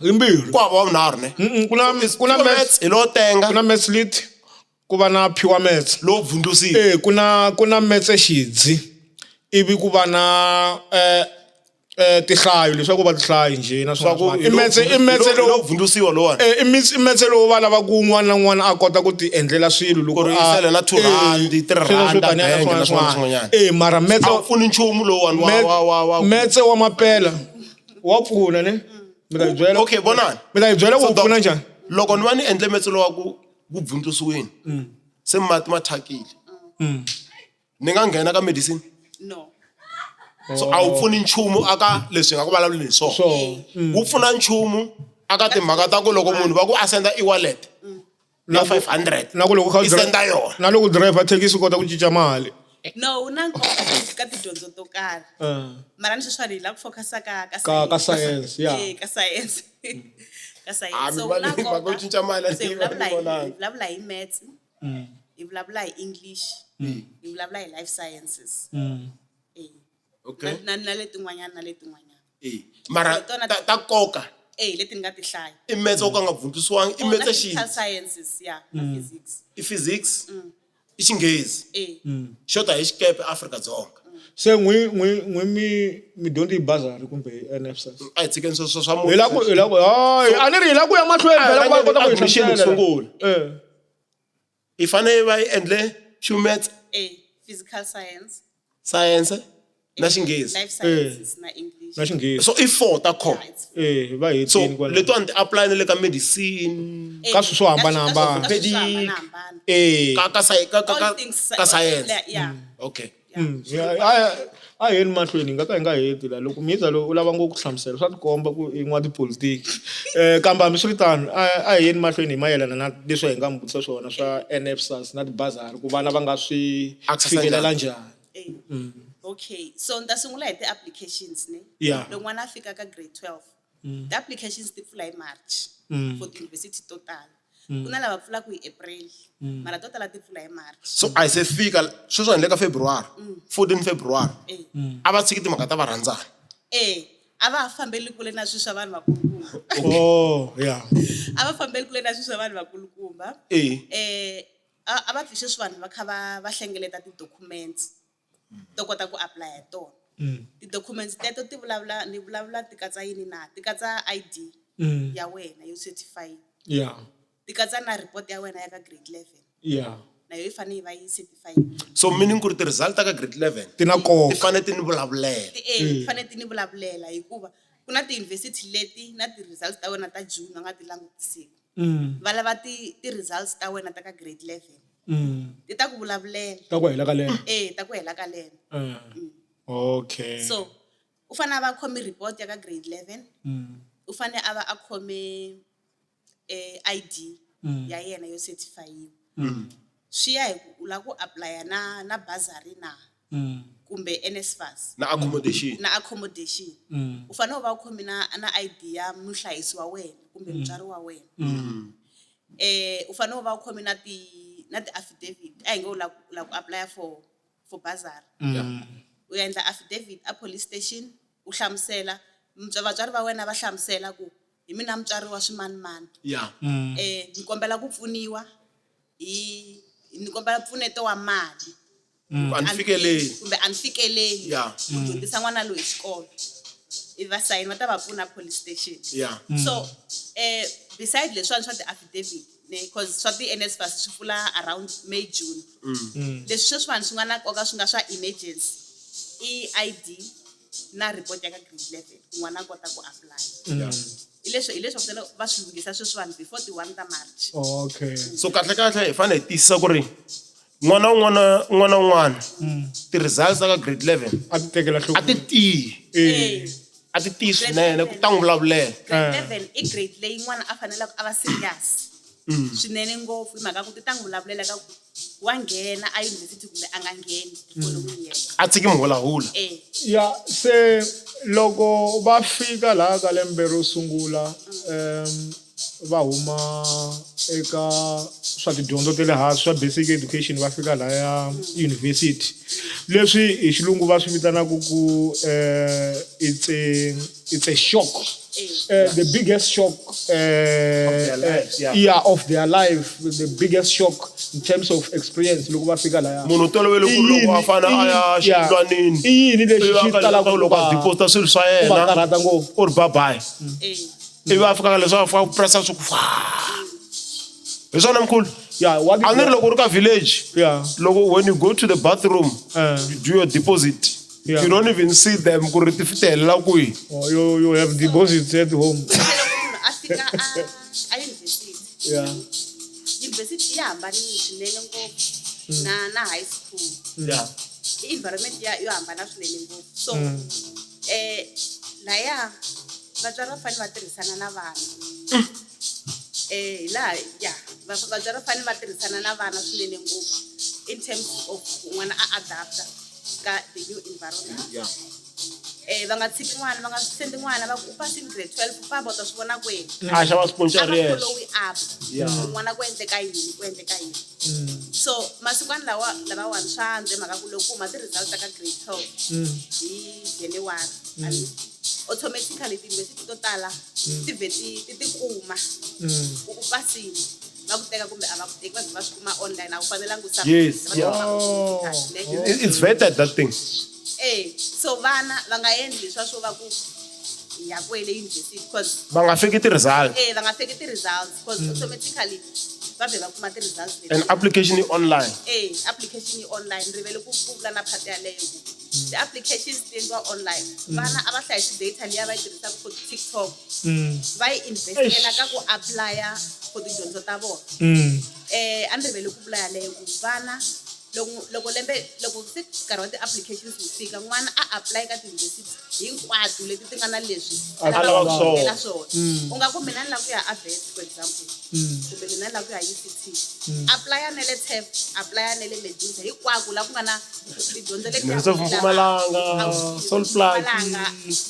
yimbirhi ku hava wa vunharhu ne kuna maths hi lowo tenga kuna maths lit ku va na pure maths lowo vhundusile kuna maths exidzi ivi ku va na tihlayo leswaku va tihlayo njhe na swin'wana i metse lowo vhundusiwa lowani i metse lowu va lava ku un'wana na un'wana a kota ku ti endlela swilo loko ku ri yisele na 2 rand 3 rand bank na swin'wana mara metse a pfuni nchumu lowani wa metse wa mapela wa pfuna ne mi ta byela okay bonani mi ta byela ku pfuna njhani loko ni va ni endle metse lowa ku vhundusiweni se mati ma thyakile ni nga nghena ka medicine no so a wu pfuni nchumu aka leswi nga ku vulavuleni hi swona wu pfuna nchumu aka timhaka ta ku loko munhu va ku a senda e-wallet na 500 na ku loko i senda yona na loko driver thekisi kota ku cinca mali no una nkoka ka tidyondzo to karhi mara ni sweswiwani hi la ku focusa ka science ka science ka science so una nkoka ku cinca mali hi vulavula hi maths hi vulavula hi English hi vulavula hi life sciences okay na letin'wanyana mara ta koka leti ni nga ti hlaya i maths o ka nga vhundzusiwangi i maths xi sciences na physics i physics i xinghezi xo ta hi xikepe Afrika-Dzonga se mi dyondzi hi bazari kumbe NSFAS a hi tshikeni swa hi la ku a ni ri hi la ku ya mahlweni phela ku va kota ku hi hlamusela sungula hi fanele va yi endle pure maths physical science na xinghezi life sciences na English na xinghezi so i 4 ta core va so hetini kwala leto anti apply le ka medicine ka swilo swo hambanahambana ka science okay a heni mahlweni hi nga ka hi nga heti la loko miza lowu u lava ngo ku hlamusela swa tikomba ku i n'wa tipolitiki kambe hambiswiritano a hi yeni mahlweni hi mayelana na leswi hi nga mi vutisa swona swa NSFAS na tibazari ku vana va nga swi fikelela njhani okay so ni ta sungula hi ti-applications ne loko n'wana a fika ka grade 12 ti-applications ti pfula hi March for ti-university to tala ku na lava pfulaka hi April mara to tala ti pfula hi March so a se fika sweswo ni le ka February 14 February a va tshiki timhaka ta varandzana a va fambeli kule na swilo swa vanhu vakulukumba a va fambeli kule na swilo swa vanhu vakulukumba a va pfi sweswi vanhu va kha va hlengeleta ti-documents to kota ku apply hi tona ti-documents teto ni vulavula ti katsa yini na ti katsa ID ya wena yo certified ti katsa na report ya wena ya ka grade 11 na yo fanele va yi certified so meaning ku ri ti-result ta ka grade 11 ti na nkoka ti fanele ti ni vulavulela ti fanele ti ni vulavulela hikuva ku na ti-university leti na ti-results ta wena ta June va nga ti langutisiki va lava ti-results ta wena ta ka grade 11 ti ta ku vulavulela ta ku hela ka lembe ta ku hela ka lembe okay so u fanele a va khome report ya ka grade 11 u fanele a va a khome ID ya yena yo certified swi ya hi ku u la ku apply na bazari na kumbe NSFAS na accommodation u fanele u va u khome na ID ya muhlayisi wa wena kumbe mutswari wa wena u fanele u va u khome na ti-affidavit a hi nge u la ku apply for bazari u ya endla affidavit a police station u hlamusela vatswari va wena va hlamusela ku hi mina mutswari wa swimanimani ni kombela ku pfuniwa ni kombela mpfuneto wa mali a ni fikeleli kumbe a ni fikeleli ku dyondzisa n'wana loyi xikolo i va sayini va ta va pfuna police station so beside leswiwani swa ti-affidavit because swa ti-NSFAS swi pfula around May June leswi sweswiwani swi nga na nkoka swi nga swa emergency i ID na report ya ka grade 11 ku n'wana a kota ku apply hi leswi va fanele va swi lungisa sweswiwani before the 1 ta March. Okay. so kahle hi fanele hi tiyisisa ku ri n'wana ti-results ta ka grade 11 A ti tekela a ti tiyi a ti tiyi swinene ku ta n'wi vulavulela grade 11 i grade leyi n'wana a faneleke a va serious swinene ngopfu hi mhaka ku ti ta n'wi vulavulela ka ku wa nghena a yunivhesiti kumbe a nga ngheni following year a tshiki muhulahula ya se loko va fika laha ka lembe ro sungula va huma eka swa tidyondzo ta le hansi swa basic education va fika lahaya university leswi hi xilungu va swi vitanaka ku it's a shock the biggest shock of their life the biggest shock in terms of experience loko va fika lahaya munhu tolovele ku loko a fana a ya xiyindlwanini i yini lexi xi talaka loko a deposit swilo swa va yena karhata ngopfu or bye bye ivi a fika ka leswi a fika ku pressa swi ku hi swona mkhulu yeah what a ni ri loko u ri ka village loko when you go to the bathroom you do your deposit you don't even see them ku ri ti fitelela kwihi you have deposits at home loko munhu a fika a university university ya hambanile swinene ngopfu na high school i-environment yo hambana swinene ngopfu so laya vatswari va fanele va tirhisana na vana laha vatswari va fanele va tirhisana na vana swinene ngopfu in terms of n'wana a adapta ka the new environment va nga tshiki n'wana va nga sendi n'wana va ku u pasini grade 12 pa bota swi vona kwena a xava sponsor yes follow up n'wana ku endleka yini so masikwana lavawani swa antswa mhaka ku loko kuma ti-results ta ka grade 12 hi January automatically ti-university to tala ti ve ti kuma ku u pasini va ku teka kumbe a va ku teki va ze va swi kuma online a wu fanelangi it's vetted that thing so vana va nga endli leswiwa swo va ku ya kwele university because va nga fiki ti-result va nga feki ti-results because automatically va ve va kuma ti-results and application i online application yi online rivele ku vula na phati yaleyo ku ti-applications ti endliwa online vana a va hlayisi data liya va yi tirhisaka for TikTok va yi investela ka ku applya for tidyondzo ta vona a ni rivele ku vula yaleyo ku vana loko se nkarhi wa ti-applications wu fika n'wana a apply ka tiyunivhesiti hinkwato leti ti nga na leswi a lavaka ku nghena swona u nga ku mina ni lava ku ya avet for example kumbe mina ni lava ku ya UCT applya na le TEF applya na le Medusa hinkwako laha ku nga na tidyondzo leti Mpumalanga Solplaat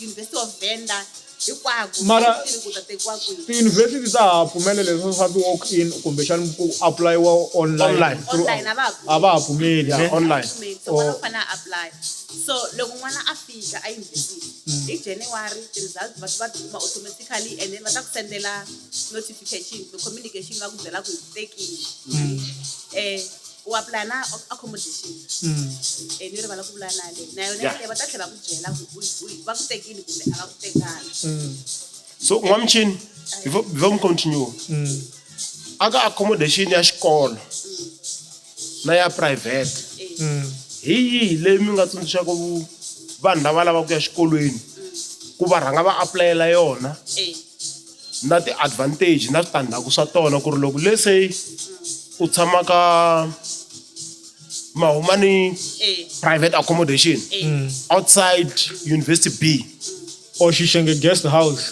University of Venda hinkwako Mara ku ta tekiwa kwihi tiyunivhesiti ta ha pfumela leswi swa ti-walk in kumbexani ku applyiwa online a va ha pfumeli online so n'wana u fanele a apply so loko n'wana a fika a yunivhesiti hi January ti-results va ti kuma automatically and then va ta ku sendela notification communication va ku byela ku hi ku tekile u apply na accommodation ni rivala ku vula na le na yona va ta tlhela ku byela ku va ku tekile kumbe a va ku tekanga so n'wamchini before mi continue aka accommodation ya xikolo na ya private hi yihi leyi mi nga tsundzuxaka vanhu lava lavaka ku ya xikolweni ku va rhanga va aplayela yona na ti-advantage na switandzhaku swa tona ku ri loko lesey u tshama ka mahumani private accommodation outside University B or Xixenge guest house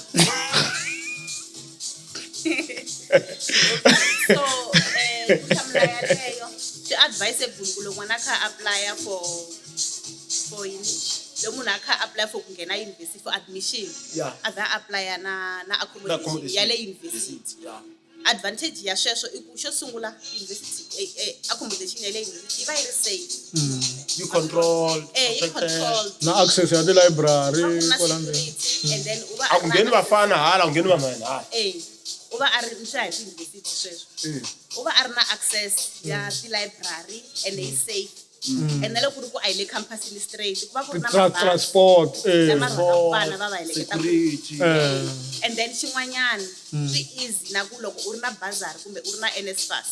so kuhlamula yaleyo swi advisable ku loko n'wana kha applya for yini loko munhu a kha apply for ku nghena university for admission a va applya na accommodation ya le university advantage ya sweswo i ku xo sungula university accommodation ya le university yi va yi ri safe You control. yi controlled na access ya ti-library a ku na kwala ndzeni. security and then u va A ku ngheni vafana hala, ku ngheni vanhwana hala. u va a ri swa hi ti-university sweswo u va a ri na access ya ti-library and yi safe and na loko ku ri ku a yi le campusini straight ku va ku ri na mabazi Transport lama rhanga ku vana va va heleketa Security. and then xin'wanyana swi easy na ku loko u ri na bazari kumbe u ri na NSFAS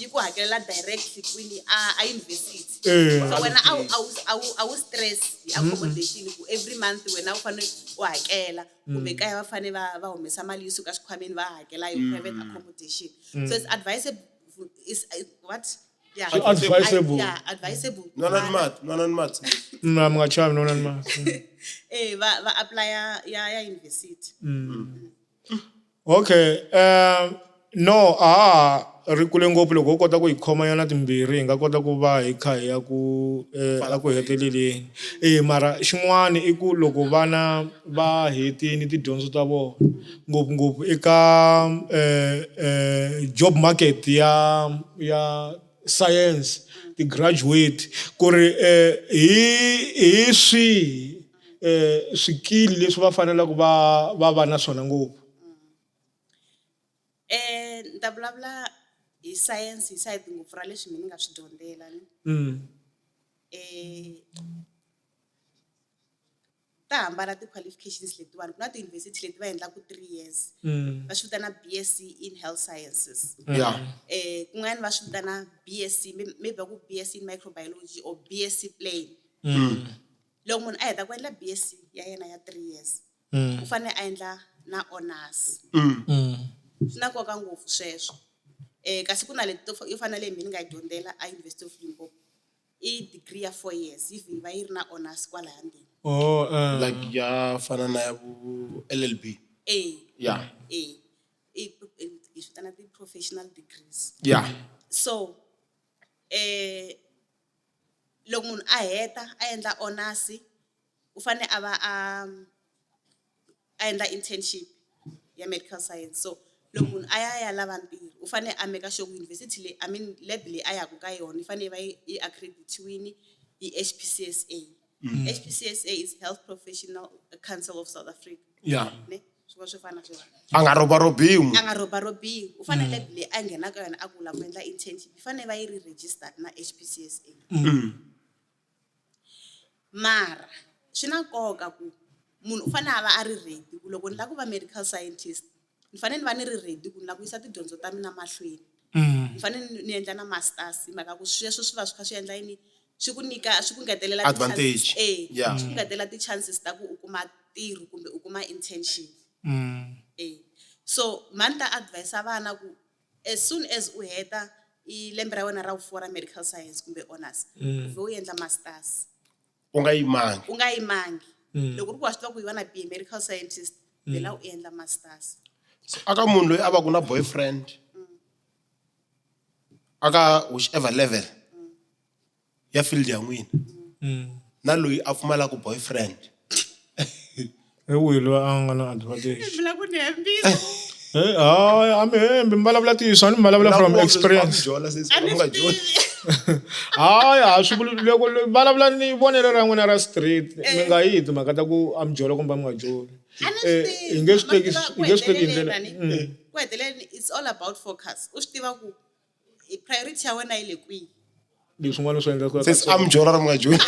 yi ku hakelela directly kwini a university so wena a wu stress hi accommodation ku every month wena u fanele u hakela kumbe kaya va fane va humesa mali yi suka xikhwameni va hakela yo private accommodation so it's advisable what yeah advisable. yeah advisable Nona ni mat. na mi nga chavi nona ni ma va apply ya university okay no ri kule ngopfu loko u kota ku hi khoma yona timbirhi hi nga kota ku va hi kha hi ya ku ku heteleleni mara xin'wana i ku loko vana va hetini tidyondzo ta vona ngopfungopfu eka job market ya science ti-graduate ku ri hi swihi swikili leswi va faneleke va na swona ngopfu ni ta vulavula hi science hi side ngopfu ra leswi mina ni nga swi dyondzela ni ta hambana ti-qualifications letiwani ku na ti-university leti va endlaku 3 years va swi vitana BSc in health sciences Yeah. kun'wana va swi vitana BSc maybe va ku BSc in microbiology or BSc plain loko munhu a heta ku endla BSc ya yena ya 3 years u fanele a endla na honors swi na nkoka ngopfu sweswo kasi ku na leti yo fana leyi mina ni nga yi dyondzela a University of Limpopo i degree ya 4 years yi va yi ri na honors kwalaya ndzeni Like ya fana na ya vu LLB. Yeah. hi swi vitana ti-professional degrees Yeah. so loko munhu a heta a endla honors u fanele a va a endla internship ya medical science so loko munhu a ya lava ntirho u fanele a make sure ku university leyi lab leyi a yaku ka yona yi fanele va yi accreditiwini hi HPCSA HPCSA is Health Professional Council of South Africa Yeah. ne swi swi fana swona A nga robarobiwi. a nga robarobiwi u fanele lab leyi a nghenaka yona a ku lava ku endla internship yi fanele va yi ri registered na HPCSA mara swi na nkoka ku munhu u fanele a va a ri ready ku loko ni lava ku va medical scientist ni fanele ni va ni ri ready ku ni lava ku yisa tidyondzo ta mina mahlweni ni fanele ni endla na masters hi mhaka ku sweswo swi va swi kha swi endla yini swi ku ngetelela Advantage. Yeah. swi ku ngetelela ti-chances ta ku u kuma ntirho kumbe u kuma internship so mani ta advise vana ku as soon as u heta i lembe ra wena ra vu-4 ra medical science kumbe honors u vhe u endla masters U nga yimangi. u nga yimangi loko ri ku wa swi tiva ku yi va na be medical scientist vhela u endla masters So aka munhu loyi a va ku na boyfriend. Aka whichever level. Ya field ya n'wina. Na loyi a pfumalaka boyfriend. hi wihi loyi a nga na advantage vula ku ni hembisa a mi hembi mi vulavula ntiyiso a ni mi vulavula from experience swi vuli loko vulavula ni vonelo ra n'wina ra straight mi nga yi ti mhaka ta ku a mi jola kumbe a mi nga joli hi nge swi teki hi ndlela ku heteleleni it's all about focus u swi tiva ku priority ya wena yi le kwihi leswin'wana swi endla Says I'm Jora Ramajuni.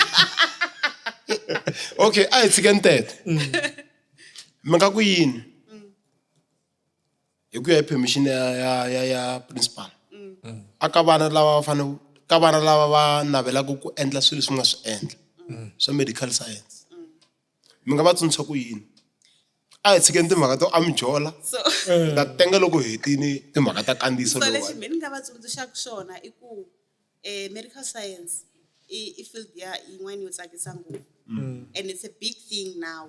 Okay, a hi tshikeni tete. Mi nga ku yini? Hi ku ya hi permission ya principal. Aka vana lava va navelaka ku endla swilo leswi nga swi endla. Swa medical science. Mi nga va tsundzuxa ku yini? A hi tshikeni timhaka to I'm Jola. so Ta tenga loko hetini timhaka ta kandziso so lexi lowa. mina ni nga va tsundzuxaka xona i ku medical science i field ya yin'wana yo tsakisa ngopfu and it's a big thing now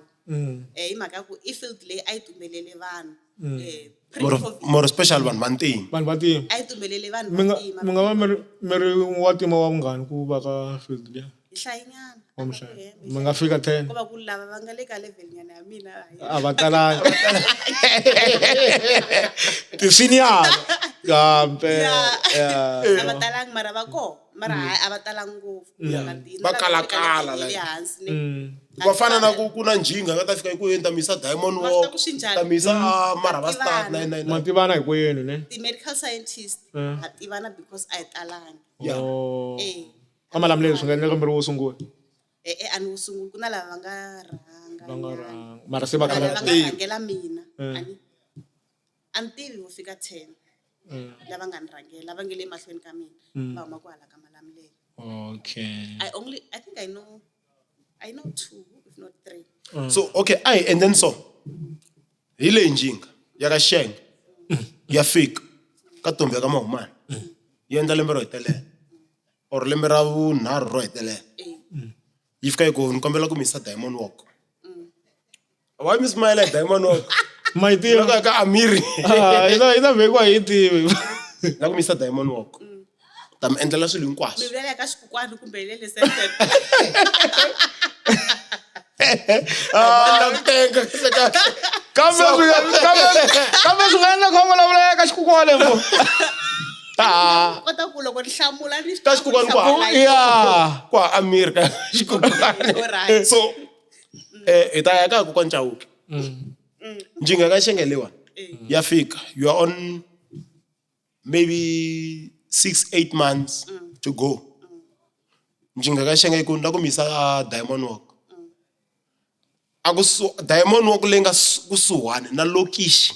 hi mhaka ku i field leyi a yi tumbelele vanhu More special vanhu vantima. vanhu va tima a yi tumbelele vanhu mi vantima nga va mi ri wa tima wa vungani ku va ka field leyi hi hlayinyana mi nga fika 10 kuva ku lava va nga le ka level nyana ya mina a va talanga ti-senior kambe a va talanga mara va koho mara hayi a va talanga ngopfu Va kalakala, le like. hansi va fana na ku na njhinga nga ta fika ku yeni ta misa Diamond Ma swi tiva Walk ku swi njhani? ta misa mara va start Tivana. 999 ma tivana hi kwenu ne ti-medical scientist ha tivana because a hi talanga Yeah. ka malamulelo swi nga endleka mi ri wo sungula a ni wo sungula ku na lava va nga rhanga va nga nyana. rhanga mara se va Lava kala va nga rhangela mina a ni tivi vo fika 10 lava nga ni rhangela va nge le mahlweni ka mina va huma ku hala ka malamulelo okay I think I know 2 if not 3 so okay and then so hi le njhinga ya ka Sheng ya fika ka Ntombi ya ka Mahumani yi endla lembe ro hetelela or lembe ra vunharhu ro hetelela yi fika yi ku ni kombela ku misa Diamond Walk why mi smile at Diamond Walk ma yi tiva loko ka Amiri yi ta vekiwa hi tivi la ku misa Diamond Walk ta mi endlela swilo mi hinkwaswo vulela ka xikokwani kumbe hi le le center kambe swi nga endla kha vulavula ka xikokwale mbo kota ku loko ni hlamula ni ka xikokwani kwa Amiri ka xikokwani Alright. so hi ta ya ka kokwani Chauke njhinga ka Shengeliwa ya fika you are on maybe 6-8 months to go njhinga ka Shenge ku na ku misa Diamond Walk Diamond Walk leyi nga kusuhani na lokishi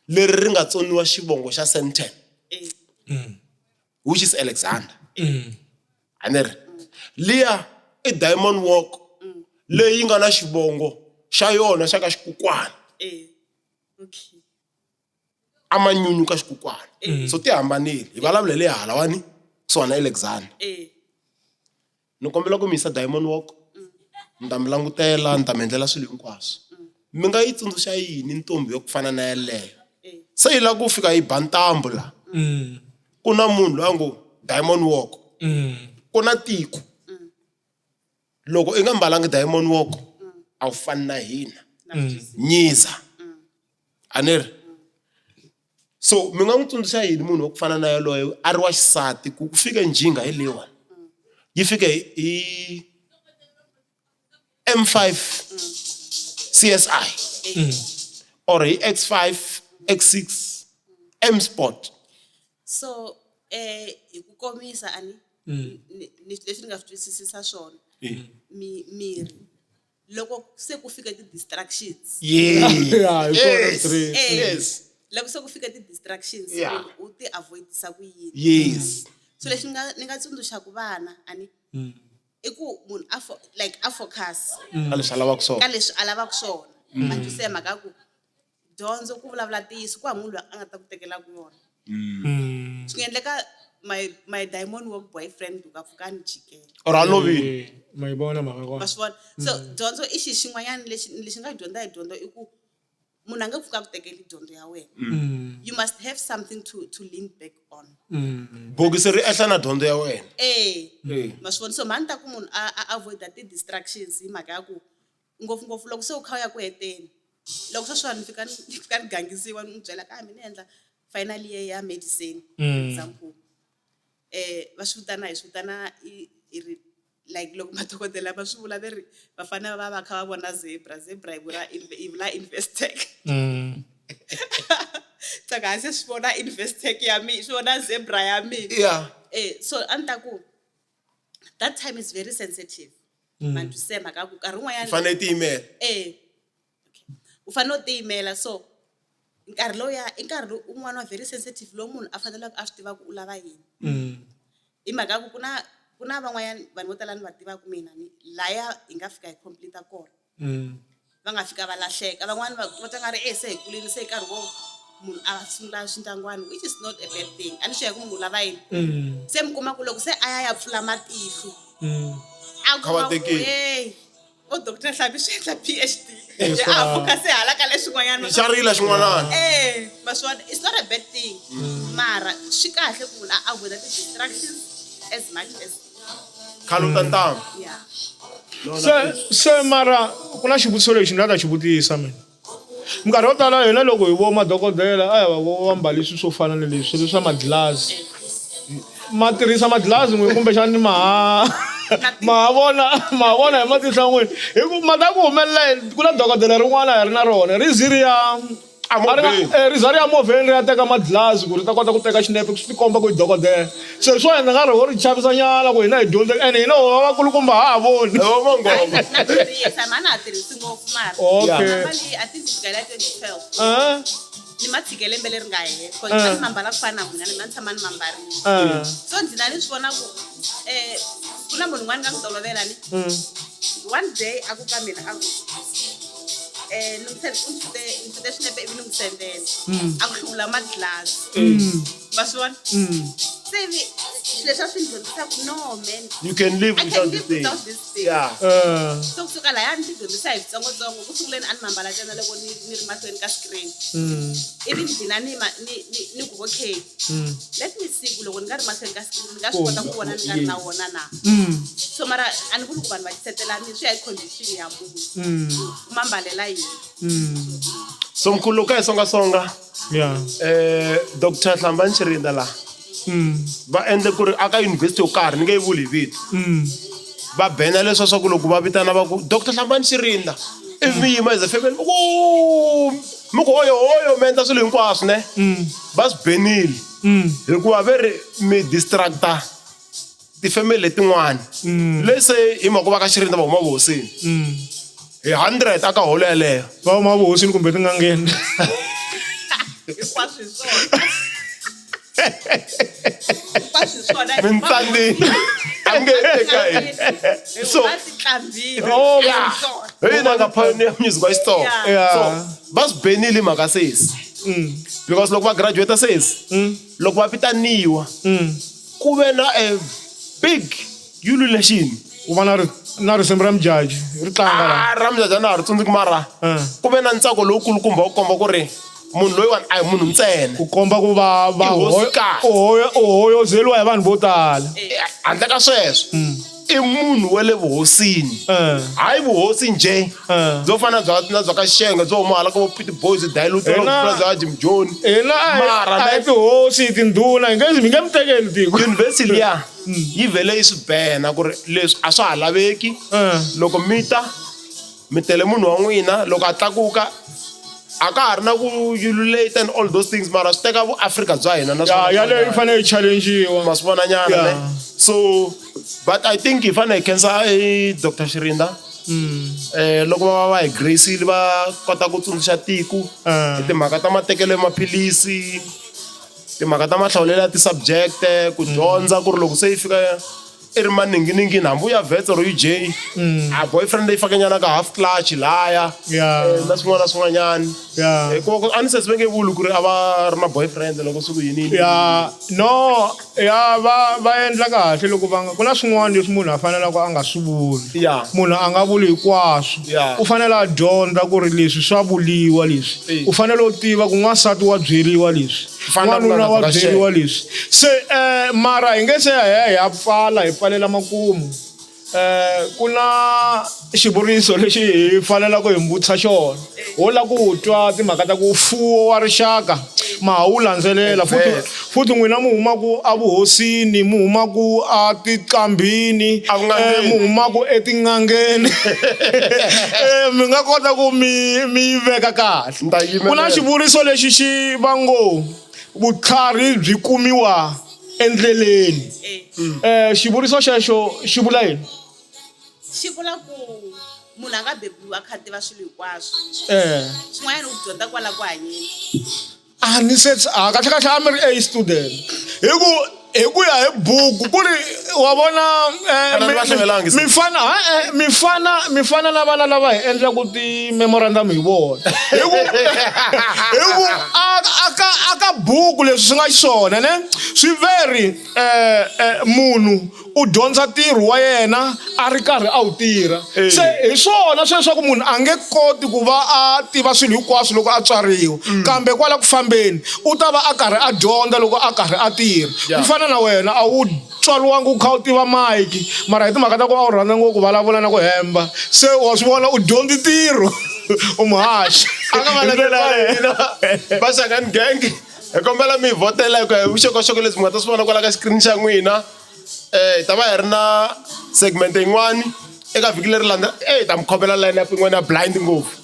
leri ri nga tsoniwa xivongo xa Senten which is Alexander aneri liya i Diamond Walk leyi nga na xivongo xa yona xa ka xikokwani okay amanyunyu ka xikokwani so ti hambanile hi vulavula le hala wani kusuhana na Alexander ni kombela ku misa Diamond Walk ni ta mi langutela ni ta mi endlela swilo hinkwaswo mi nga yi tsundzuxa yini ntombi yo ku fana na yeleyo se yi lava ku fika hi ba ntambu la ku na munhu loyi a ngo Diamond Walk ku na tiko loko i nga mbalangi Diamond Walk a wu fani na hina nyiza a ni ri so mi nga n'wi tsundzuxa yini munhu wa ku fana na yaloyo a ri wa xisati ku fika njhinga hi leyiwani yi fike hi M5 CSI or hi X5 X6 M Sport so hi ku komisa ani leswi ni nga swi twisisisa swona miri loko se ku fika ti-distractions yes loko se ku fika ti-distractions Yeah. u ti avoidisa ku yini yes so leswi ni nga tsundzuxaku vana ani i ku munhu a focus ka leswi a lavaka swona ka leswi a lavaka swona matwisise mhaka ku dyondzo ku vulavula ntiyiso ku hava munhu loyi a nga ta ku tekelaku yona swi nga endleka my Diamond Walk boyfriend u ka pfuka ni jikela or a lovile ma yi vona mhaka ma kona swi vona so dyondzo i xi xin'wanyana lexi nga dyondza hi dyondzo i ku munhu a nga pfuka ku tekeli dyondzo ya wena you must have something to lean back on bokisi ri ehla na dyondzo ya wena ma swi vona so mhani ta ku munhu a avoida ti-distractions hi mhaka ya ku ngopfungopfu loko se u kha u ya ku heteni loko sweswiwani ni fika ni gangisiwa ni n'wi byela ka mi ni endla final year ya medicine example va swi vitana i ri like loko madokodela va swi vula va ri va fanele va va kha va vona zebra hi vula Investec tsaka a se swi vona Investec ya mina swi vona zebra ya mina so a ni ta ku that time is very sensitive matwisise mhaka ku nkarhi wun'wanyana fanele tiyimela u fanele u tiyimela so nkarhi lowuya i nkarhi un'wana wa very sensitive lowu munhu a faneleke a swi tiva ku u lava yini hi mhaka ku ku na van'wanyana vanhu vo tala ni va tivaka mina laya hi nga fika hi complete kona va nga fika va lahleka van'wani va twa nga ri se hi kulini se hi nkarhi wo munhu a sungula swintlangwana which is not a bad thing a ni swi ya ku munhu u lava yini se mi kuma ku loko se a ya pfula matihlo a kuma ku o Dr. Hlapi swi endla PhD a focus hala ka leswin'wanyana xarila xin'wanana ma swi vona it's not a bad thing mara swi kahle ku munhu a avoida ti-distractions as much as khale u ta ntama Yeah. se mara ku na xivutiso lexi ni nga ta xi vutisa mina minkarhi yo tala hina loko hi vo madokodela a hi va mbali swilo swo fana na leswi swa madlilazi ma tirhisa madlilazi n'we kumbexani ma vona hi matihlan'wini hi ku ma ta ku humelela ku na dokodela rin'wana hi ri na rona ri za ri ya movheni ri ya teka madlilazi ku ri ta kota ku teka xinepe swi tikomba ku hi dokodela se swo endla nga ri ho ri chavisa nyana ku hina hi dyondza ene hina ho vakulukumba ha ha voni Na tirhisa mani a tirhisi ngopfu mara. Okay. Mali I think it's gala 2012. Ni matshike lembe leri nga hela. Because ni mambala ku fana na mina ni tshama ni mambarile. So ndzi ni swi vona ku ku na munhu n'wana ka n'wi tolovela ni. One day a ku ka mina a ku ni xinepe ivi ni n'wi sendela. A ku hluvula madlilazi. Va swi vona? Se ivi leswi a swi ni dyondzisa ku no man. you can live I without can this live thing. without this thing. Yeah. So kusuka laya ni tidyondzisa hi vitsongotsongo ku sunguleni a ni mambala ntsena loko ni ri mahlweni ka screen ivi ni dlina ni ku okay let me see ku loko ni nga ri mahlweni ka screen ni nga swi kota ku vona ni nga ri na wona na so mara a ni vuli ku vanhu va tisetelani swi ya hi condition ya munhu ku mambalela yini So mkhulu ka hi songa yeah Dr. Hlambani Chirinda la va endle ku ri aka university yo karhi ni nge yi vuli vito va bena leswa swa ku loko va vitana va ku Dr. Hlambani Chirinda ivi mi yima as a family mi ku hoyo mi endla swilo hinkwaswo ne va swi benile hikuva ve ri mi distracta tifamily letin'wana lese hi mhaka va ka Chirinda va huma vuhosini hi 100 aka holo yeleyo va huma vuhosini kumbe tin'angeni hinkwaswo hi swona hinkwaswo hi swona mintsanini a nge teka hi so hina nga pioneer music wa xitsonga Yeah. so va swi benile hi mhaka sesi because loko va graduate sesi loko va vitaniwa ku ve na a big ululation ku va na risimu ra mujaji ri tlanga la ra mjaja na ha ri tsundzuki mara ku ve na ntsako lowukulukumba wu komba ku ri munhu loyiwani a hi munhu ntsena ku komba ku va I hosi kahle. u hoyozeliwa hi vanhu vo tala handle ka sweswo i munhu wa le vuhosini hayi vuhosi nje byo fana na bya ka Xenga byo huma hala ka vo Pete Boys Dilute bya Jim John hina a hi tihosi hi tindhuna hi nge mi tekeli tiko university liya yi vhele yi swi bena ku ri leswi a swa ha laveki loko mi tele munhu wa n'wina loko a tlakuka a ka ha ri na ku ululate and all those things mara swi teka vuafrika bya hina yaleyo yi fanele yi challengiwa ma swi vona nyana ne so but I think hi fanele hi khensa Dr. Chirinda loko va hi gracile va kota ku tsundzuxa tiko hi timhaka ta matekelo ya maphilisi timhaka ta mahlawulelo ya ti-subject ku dyondza ku ri loko se yi fika i ri maninginingini hambi u ya vets or UJ a boyfriend leyi fake nyana ka half clutch laya na swin'wana na swin'wanyani hikuva a ni se swi nge vuli ku ri a va ri na boyfriend loko siku yinini va endla kahle loko ku na swin'wana leswi munhu a fanelaka a nga swi vuli ya munhu a nga vuli hinkwaswo u fanele a dyondza ku ri leswi swa vuliwa leswi u fanele u tiva ku n'wansati wa byeriwa leswi n'wanuna wa byeriwa leswi se mara hi nge se hi ya pfala hi pfalela makumu ku na xivuriso lexi hi fanelaka hi mbutisa xona ho la ku twa timhaka ta ku mfuwo wa rixaka ma ha wu landzelela futhi n'wina mu humaku a vuhosini mu humaku a tiqambhini mu humaku etin'angeni mi nga kota ku mi yi veka kahle ku na xivuriso lexi xi va ngo vutlhari byi kumiwa endleleni xivuriso xexo xi vula yini xi vula ku munhu a nga bebuliwa a kha tiva swilo hinkwaswo swin'wanyana u dyondza kwala ku hanyeni a ni se kahlekahle a mi ri a student hi ku ya hi buku ku ri wa vona mi fana na vana lava hi endlaku ti-memorandum hi vona hi ku a aka buku leswi swi nga xiswona ne swi very munhu u dyondza ntirho wa yena a ri karhi a wu tirha se hi swona sweswaku munhu a nge koti ku va a tiva swilo hinkwaswo loko a tswariwa kambe kwala ku fambeni u ta va a karhi a dyondza loko a karhi a tirha ku fana na wena a wu tswariwangi u kha u tiva mayiki mara hi timhaka ta ku a wu rhandza ngopfu ku vulavula na ku hemba se wa swi vona u dyondzi ntirho u muhaxi aka malandzelelana va Shangani Gang hi kombela mi vhotela ku hi vuxokoxoko lebyi mi nga ta swi vona kwala ka screen xa n'wina hi ta va hi ri na segment yin'wani eka vhiki leri hi ta mi khomela line up yin'wana ya blind ngopfu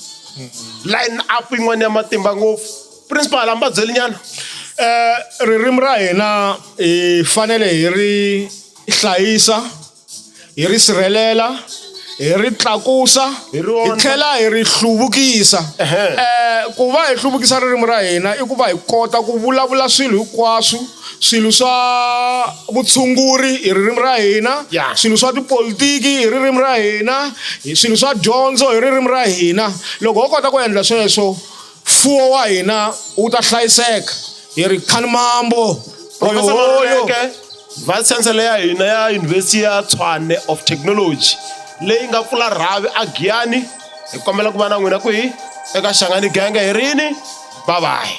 line up yin'wana ya matimba ngopfu principal hamba byeli nyana ririmi ra hina hi fanele hi ri hlayisa hi ri sirhelela hi ri tlakusa hi tlhela hi ri hluvukisa ku va hi hluvukisa ririmi ra hina i ku va hi kota ku vulavula swilo hinkwaswo swilo swa vutshunguri hi ririmi ra hina swilo swa tipolitiki hi ririmi ra hina swilo swa dyondzo hi ririmi ra hina loko ho kota ku endla sweswo mfuwo wa hina wu ta hlayiseka hi ri khani mambo hoyo vice chancellor ya hina ya University ya Tshwane of Technology leyi nga pfula rhavi a Giyani hi kombela ku va na n'wina kwihi eka Shangani Gang hi rini bye bye.